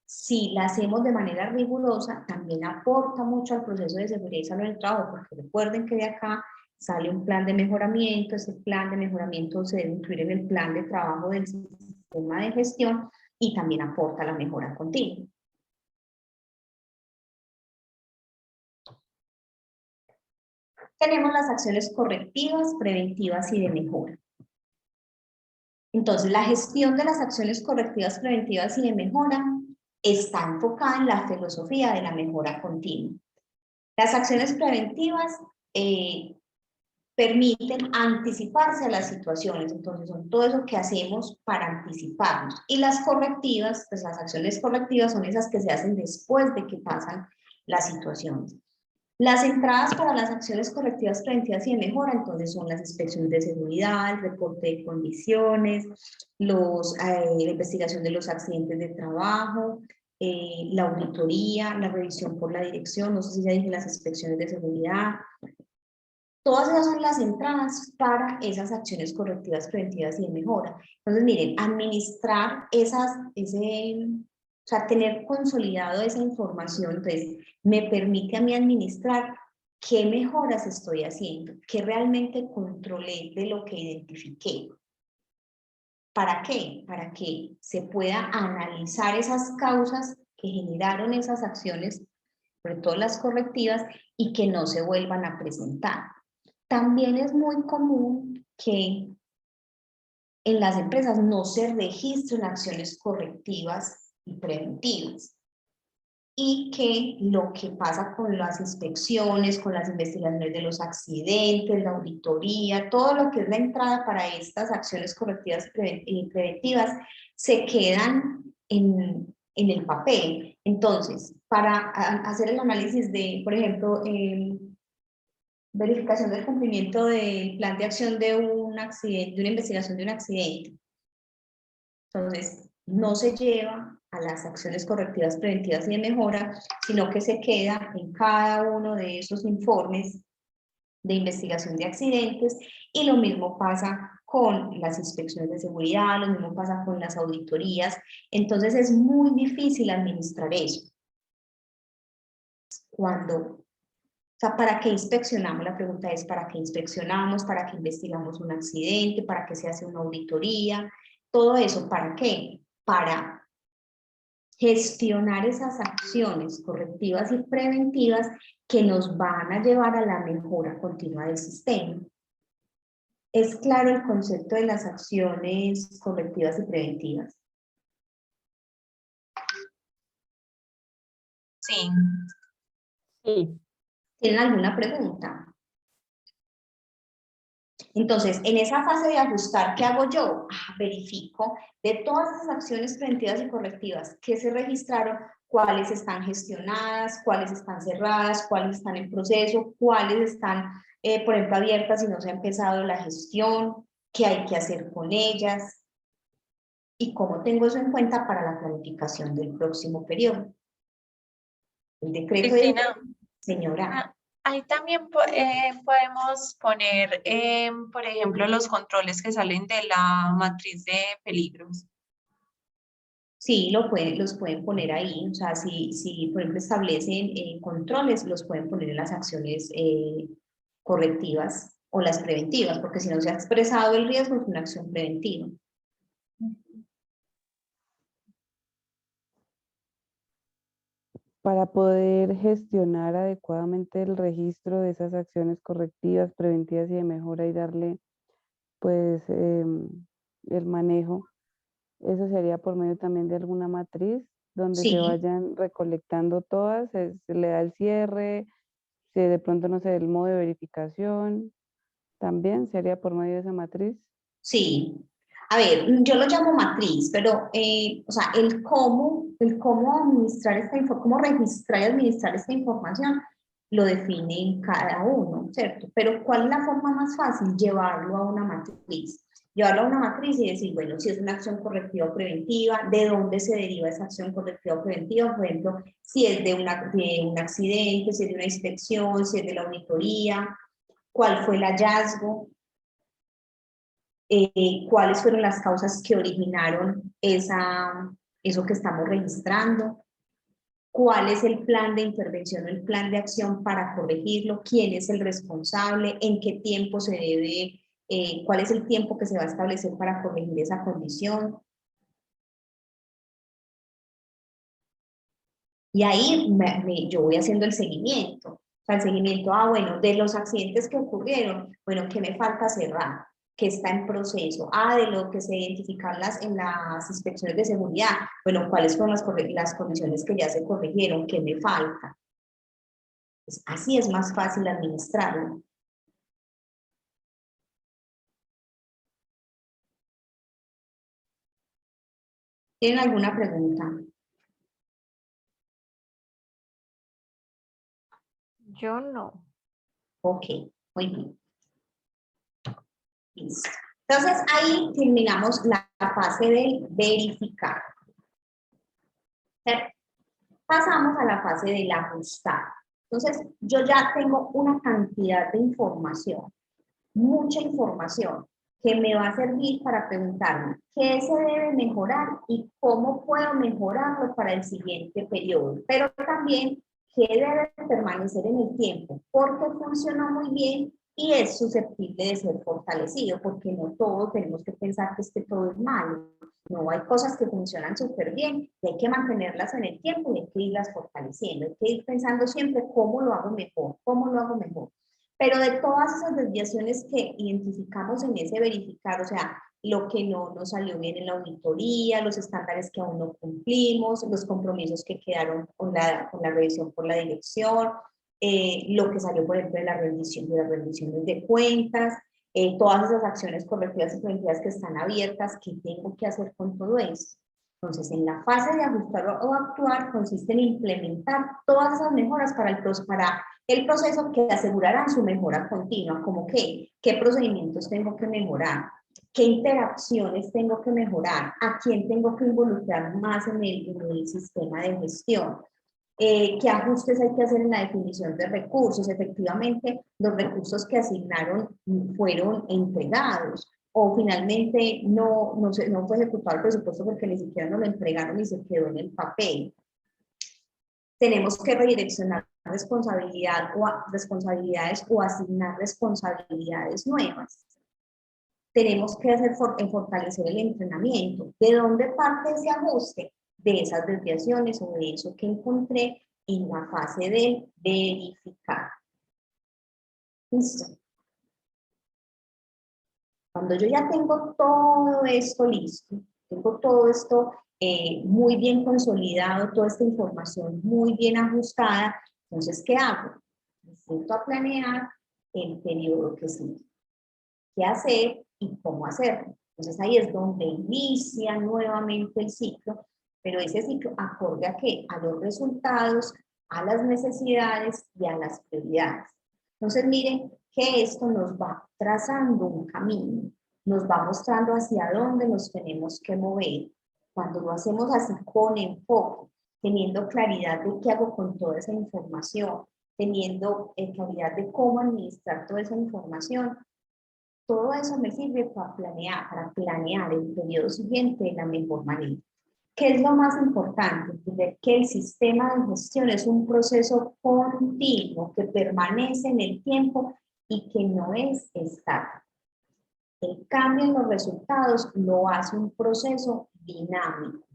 si la hacemos de manera rigurosa, también aporta mucho al proceso de seguridad y salud en el trabajo, porque recuerden que de acá sale un plan de mejoramiento, ese plan de mejoramiento se debe incluir en el plan de trabajo del sistema de gestión y también aporta la mejora continua. Tenemos las acciones correctivas, preventivas y de mejora. Entonces, la gestión de las acciones correctivas, preventivas y de mejora está enfocada en la filosofía de la mejora continua. Las acciones preventivas permiten anticiparse a las situaciones, entonces son todo eso que hacemos para anticiparnos. Y las correctivas, pues las acciones correctivas son esas que se hacen después de que pasan las situaciones. Las entradas para las acciones correctivas, preventivas y de mejora, entonces son las inspecciones de seguridad, el reporte de condiciones, la investigación de los accidentes de trabajo, la auditoría, la revisión por la dirección, no sé si ya dije las inspecciones de seguridad. Todas esas son las entradas para esas acciones correctivas, preventivas y de mejora. Entonces, miren, administrar o sea, tener consolidado esa información, entonces, me permite a mí administrar qué mejoras estoy haciendo, qué realmente controlé de lo que identifiqué. ¿Para qué? Para que se pueda analizar esas causas que generaron esas acciones, sobre todo las correctivas, y que no se vuelvan a presentar. También es muy común que en las empresas no se registren acciones correctivas y preventivas, y que lo que pasa con las inspecciones, con las investigaciones de los accidentes, la auditoría, todo lo que es la entrada para estas acciones correctivas y preventivas, se quedan en el papel. Entonces, para hacer el análisis de, por ejemplo, verificación del cumplimiento del plan de acción de un accidente, de una investigación de un accidente. Entonces, no se lleva a las acciones correctivas, preventivas y de mejora, sino que se queda en cada uno de esos informes de investigación de accidentes, y lo mismo pasa con las inspecciones de seguridad, lo mismo pasa con las auditorías. Entonces, es muy difícil administrar eso. O sea, ¿para qué inspeccionamos? La pregunta es, ¿para qué inspeccionamos? ¿Para qué investigamos un accidente? ¿Para qué se hace una auditoría? Todo eso, ¿para qué? Para gestionar esas acciones correctivas y preventivas que nos van a llevar a la mejora continua del sistema. ¿Es claro el concepto de las acciones correctivas y preventivas? Sí. Sí. ¿Tienen alguna pregunta? Entonces, en esa fase de ajustar, ¿qué hago yo? Verifico de todas esas acciones preventivas y correctivas que se registraron, cuáles están gestionadas, cuáles están cerradas, cuáles están en proceso, cuáles están, por ejemplo, abiertas y no se ha empezado la gestión, qué hay que hacer con ellas, y cómo tengo eso en cuenta para la planificación del próximo periodo. El decreto de... Cristina, Señora. ahí también podemos poner, por ejemplo, los controles que salen de la matriz de peligros. Sí, los pueden poner ahí, o sea, si por ejemplo establecen controles, los pueden poner en las acciones correctivas o las preventivas, porque si no se ha expresado el riesgo es una acción preventiva. Para poder gestionar adecuadamente el registro de esas acciones correctivas, preventivas y de mejora y darle pues el manejo, eso se haría por medio también de alguna matriz donde se Sí, vayan recolectando todas, se le da el cierre, si de pronto no sé, el modo de verificación, también se haría por medio de esa matriz. sí. A ver, yo lo llamo matriz, pero o sea, el cómo administrar esta información, cómo registrar y administrar esta información, lo define cada uno, ¿cierto? Pero ¿cuál es la forma más fácil? Llevarlo a una matriz. llevarlo a una matriz y decir, bueno, si es una acción correctiva o preventiva, de dónde se deriva esa acción correctiva o preventiva, por ejemplo, si es de un accidente, si es de una inspección, si es de la auditoría, cuál fue el hallazgo, cuáles fueron las causas que originaron eso que estamos registrando, cuál es el plan de intervención o el plan de acción para corregirlo, quién es el responsable, en qué tiempo se debe, cuál es el tiempo que se va a establecer para corregir esa condición. Y ahí yo voy haciendo el seguimiento. O sea, el seguimiento, bueno, de los accidentes que ocurrieron, bueno, ¿qué me falta cerrar? ¿Qué está en proceso? De lo que se identifican en las inspecciones de seguridad, bueno, ¿cuáles son las condiciones que ya se corrigieron? ¿Qué me falta? Pues así es más fácil administrarlo. ¿Tienen alguna pregunta? Yo no. Ok, muy bien. Listo. Entonces ahí terminamos la fase de verificar. Pasamos a la fase del ajustar. Entonces yo ya tengo una cantidad de información, mucha información, que me va a servir para preguntarme qué se debe mejorar y cómo puedo mejorarlo para el siguiente periodo. Pero también qué debe permanecer en el tiempo, porque funcionó muy bien y es susceptible de ser fortalecido, porque no todos tenemos que pensar que todo es malo. No, hay cosas que funcionan súper bien y hay que mantenerlas en el tiempo y hay que irlas fortaleciendo. Hay que ir pensando siempre cómo lo hago mejor, cómo lo hago mejor. Pero de todas esas desviaciones que identificamos en ese verificar, o sea, lo que no nos salió bien en la auditoría, los estándares que aún no cumplimos, los compromisos que quedaron con la revisión por la dirección, lo que salió, por ejemplo, de las rendiciones de cuentas, todas esas acciones correctivas y preventivas que están abiertas, ¿qué tengo que hacer con todo eso? Entonces, en la fase de ajustar o actuar consiste en implementar todas esas mejoras para el proceso que asegurarán su mejora continua, como qué procedimientos tengo que mejorar, qué interacciones tengo que mejorar, a quién tengo que involucrar más en el sistema de gestión, qué ajustes hay que hacer en la definición de recursos. Efectivamente, los recursos que asignaron fueron entregados o finalmente no fue ejecutado el presupuesto porque ni siquiera nos lo entregaron y se quedó en el papel. Tenemos que redireccionar responsabilidades o asignar responsabilidades nuevas. Tenemos que fortalecer el entrenamiento. ¿De dónde parte ese ajuste? De esas desviaciones o de eso que encontré en la fase de verificar. Listo. Cuando yo ya tengo todo esto listo, tengo todo esto muy bien consolidado, toda esta información muy bien ajustada, entonces, ¿qué hago? Me siento a planear el periodo que sigue. ¿Qué hacer y cómo hacerlo? Entonces ahí es donde inicia nuevamente el ciclo, pero ese ciclo acorde a qué? A los resultados, a las necesidades y a las prioridades. Entonces miren que esto nos va trazando un camino, nos va mostrando hacia dónde nos tenemos que mover. Cuando lo hacemos así con enfoque, teniendo claridad de qué hago con toda esa información, teniendo claridad de cómo administrar toda esa información, todo eso me sirve para planear el periodo siguiente de la mejor manera. ¿Qué es lo más importante? Entender que el sistema de gestión es un proceso continuo que permanece en el tiempo y que no es estático. El cambio en los resultados lo hace un proceso dinámico.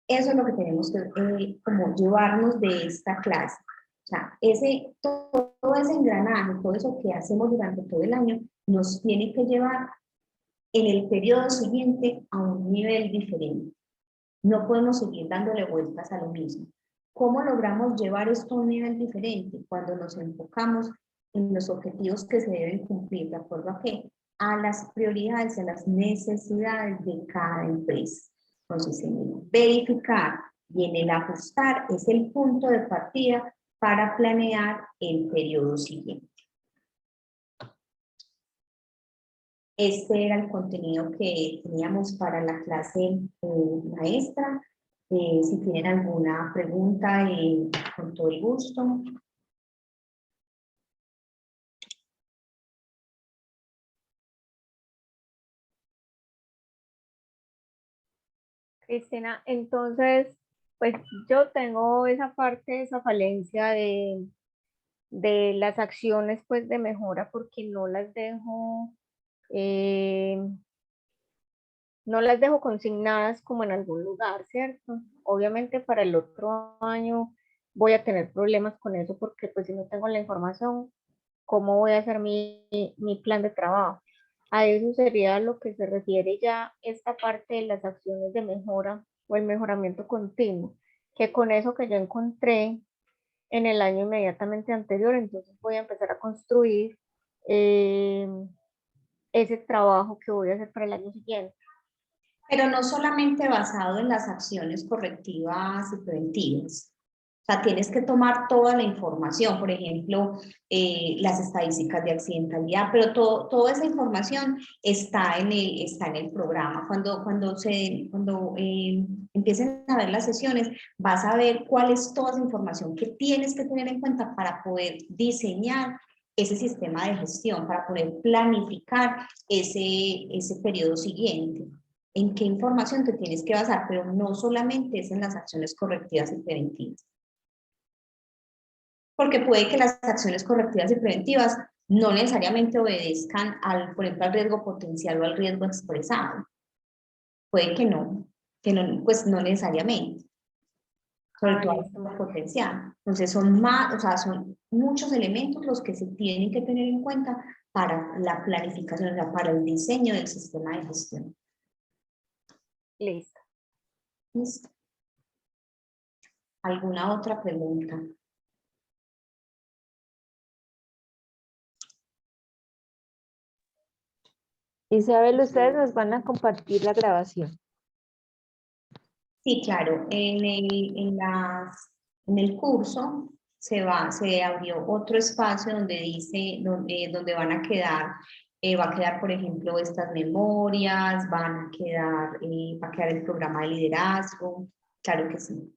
Eso es lo que tenemos que como llevarnos de esta clase. O sea, todo ese engranaje, todo eso que hacemos durante todo el año, nos tiene que llevar en el periodo siguiente a un nivel diferente. No podemos seguir dándole vueltas a lo mismo. ¿Cómo logramos llevar esto a un nivel diferente? Cuando nos enfocamos en los objetivos que se deben cumplir, ¿de acuerdo a qué? A las prioridades, a las necesidades de cada empresa. Entonces, en el verificar y en el ajustar es el punto de partida para planear el periodo siguiente. Este era el contenido que teníamos para la clase maestra. Si tienen alguna pregunta, con todo el gusto. Cristina, entonces, pues yo tengo esa parte, esa falencia de las acciones pues de mejora porque eh, no las dejo consignadas como en algún lugar, ¿cierto? Obviamente para el otro año voy a tener problemas con eso porque pues si no tengo la información, ¿cómo voy a hacer mi plan de trabajo? A eso sería lo que se refiere ya esta parte de las acciones de mejora o el mejoramiento continuo, que con eso que yo encontré en el año inmediatamente anterior, entonces voy a empezar a construir eh, ese trabajo que voy a hacer para el año siguiente. Pero no solamente basado en las acciones correctivas y preventivas. O sea, tienes que tomar toda la información, por ejemplo, las estadísticas de accidentalidad, pero toda esa información está en el programa. Cuando empiecen a ver las sesiones, vas a ver cuál es toda esa información que tienes que tener en cuenta para poder diseñar ese sistema de gestión, para poder planificar ese periodo siguiente. En qué información te tienes que basar, pero no solamente es en las acciones correctivas y preventivas. Porque puede que las acciones correctivas y preventivas no necesariamente obedezcan por ejemplo, al riesgo potencial o al riesgo expresado. Puede que no, pues no necesariamente. Sobre todo al riesgo potencial. Entonces son son muchos elementos los que se tienen que tener en cuenta para la planificación, o sea, para el diseño del sistema de gestión. Listo. ¿Listo? ¿Alguna otra pregunta? Isabel, ustedes nos van a compartir la grabación. Sí, claro. En el curso se abrió otro espacio donde dice, donde van a quedar, va a quedar, por ejemplo, estas memorias, va a quedar el programa de liderazgo. Claro que sí.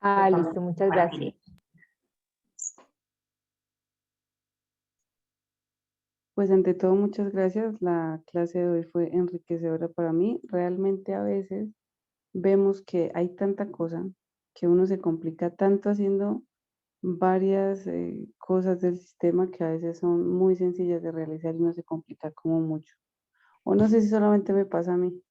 Ah, Vamos listo, a muchas compartir gracias. eso. Pues ante todo, muchas gracias. La clase de hoy fue enriquecedora para mí. Realmente a veces vemos que hay tanta cosa que uno se complica tanto haciendo varias cosas del sistema que a veces son muy sencillas de realizar y uno se complica como mucho. O no sé si solamente me pasa a mí,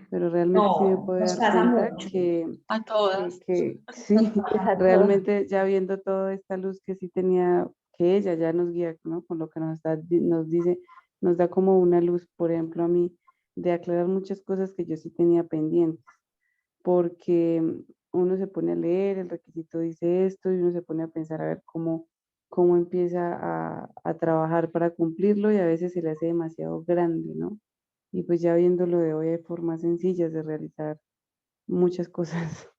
pero realmente sí me No, puedo nos dar pasa cuenta mucho. A todas. que sí, Nos pasa mucho. realmente ya viendo toda esta luz que sí tenía, que ella ya nos guía, ¿no? Con lo que nos dice, nos da como una luz, por ejemplo, a mí, de aclarar muchas cosas que yo sí tenía pendientes, porque uno se pone a leer, el requisito dice esto, y uno se pone a pensar a ver cómo empieza a trabajar para cumplirlo, y a veces se le hace demasiado grande, ¿no? Y pues ya viéndolo de hoy hay formas sencillas de realizar muchas cosas.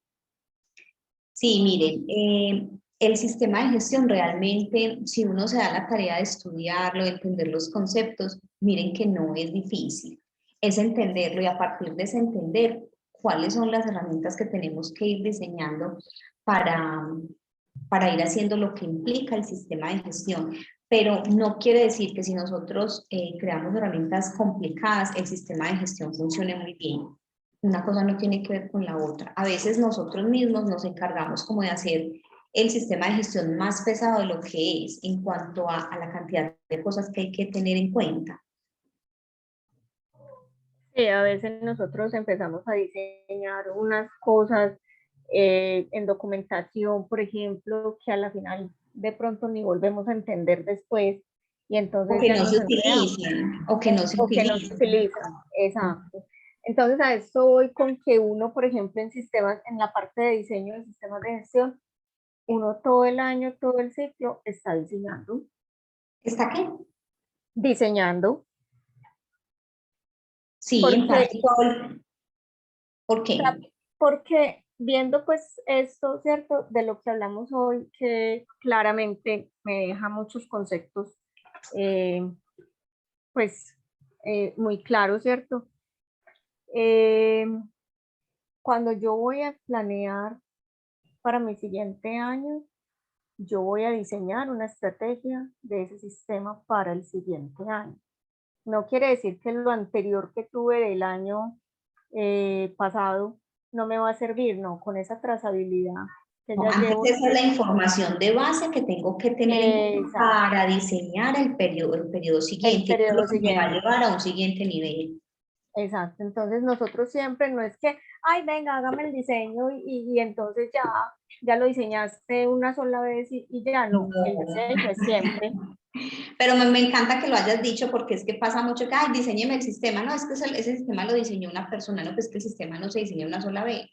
Sí, miren, el sistema de gestión realmente, si uno se da la tarea de estudiarlo, de entender los conceptos, miren que no es difícil, es entenderlo y a partir de ese entender cuáles son las herramientas que tenemos que ir diseñando para, para ir haciendo lo que implica el sistema de gestión. Pero no quiere decir que si nosotros creamos herramientas complicadas, el sistema de gestión funcione muy bien. Una cosa no tiene que ver con la otra. A veces nosotros mismos nos encargamos como de hacer el sistema de gestión más pesado de lo que es en cuanto a la cantidad de cosas que hay que tener en cuenta. Sí, a veces nosotros empezamos a diseñar unas cosas en documentación, por ejemplo, que a la final de pronto ni volvemos a entender después y O entonces que ya no nos se enredamos utilizan, o que no se o que no se utilizan. utilizan. Exacto. Entonces a esto voy con que uno, por ejemplo, en sistemas, en la parte de diseño de sistemas de gestión, uno todo el año, todo el ciclo está diseñando, ¿Está qué? diseñando, Sí, en porque parte todo. ¿Por qué? porque viendo pues esto, ¿cierto? De lo que hablamos hoy, que claramente me deja muchos conceptos, pues muy claro, ¿cierto? Cuando yo voy a planear para mi siguiente año, yo voy a diseñar una estrategia de ese sistema para el siguiente año. No quiere decir que lo anterior que tuve del año pasado no me va a servir, no, con esa trazabilidad que No, ya antes llevo. esa es la información de base que tengo que tener en cuenta Exacto. para diseñar el periodo siguiente, periodo lo que me va a siguiente. llevar a un siguiente nivel. Exacto, entonces nosotros siempre no es que, ay, venga, hágame el diseño y entonces ya lo diseñaste una sola vez y ya no, el diseño es siempre. Pero me encanta que lo hayas dicho porque es que pasa mucho que, ay, diseñeme el sistema. No, es que ese sistema lo diseñó una persona, no, pues que el sistema no se diseña una sola vez.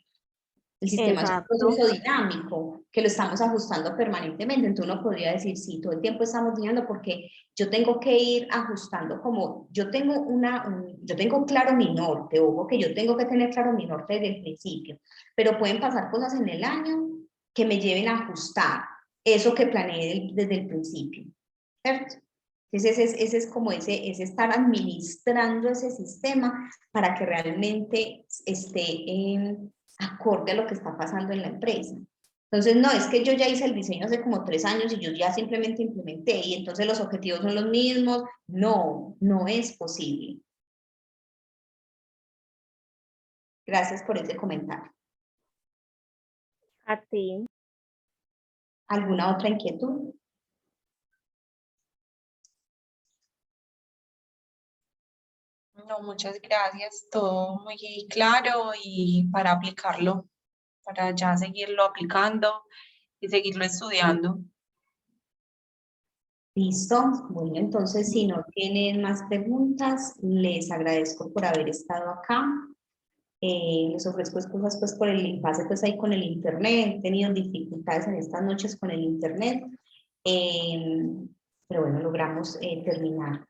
El sistema es un Exacto. proceso dinámico que lo estamos ajustando permanentemente. Entonces uno podría decir, sí, todo el tiempo estamos diseñando porque yo tengo que ir ajustando como yo tengo yo tengo claro mi norte, ojo que yo tengo que tener claro mi norte desde el principio, pero pueden pasar cosas en el año que me lleven a ajustar eso que planeé desde el principio, ¿cierto? Entonces ese es como ese estar administrando ese sistema para que realmente esté acorde a lo que está pasando en la empresa. Entonces, no, es que yo ya hice el diseño hace como 3 años y yo ya simplemente implementé y entonces los objetivos son los mismos. No, no es posible. Gracias por ese comentario. A ti. ¿Alguna otra inquietud? No, muchas gracias, todo muy claro y para aplicarlo, para ya seguirlo aplicando y seguirlo estudiando. Listo. Bueno, entonces si no tienen más preguntas, les agradezco por haber estado acá. Les ofrezco cosas pues por el pase pues ahí con el internet. He tenido dificultades en estas noches con el internet, pero bueno, logramos terminar.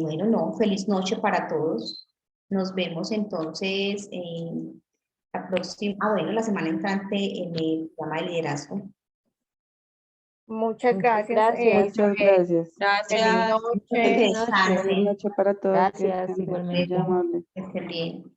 Bueno, no, feliz noche para todos. Nos vemos entonces la próxima, bueno, la semana entrante en el programa de liderazgo. Muchas Muchas gracias. gracias. Muchas gracias. Feliz Gracias. noche. Que Feliz noche. Feliz descansen, noche para todos. Que Gracias, estén muy igualmente. amables. que estén bien.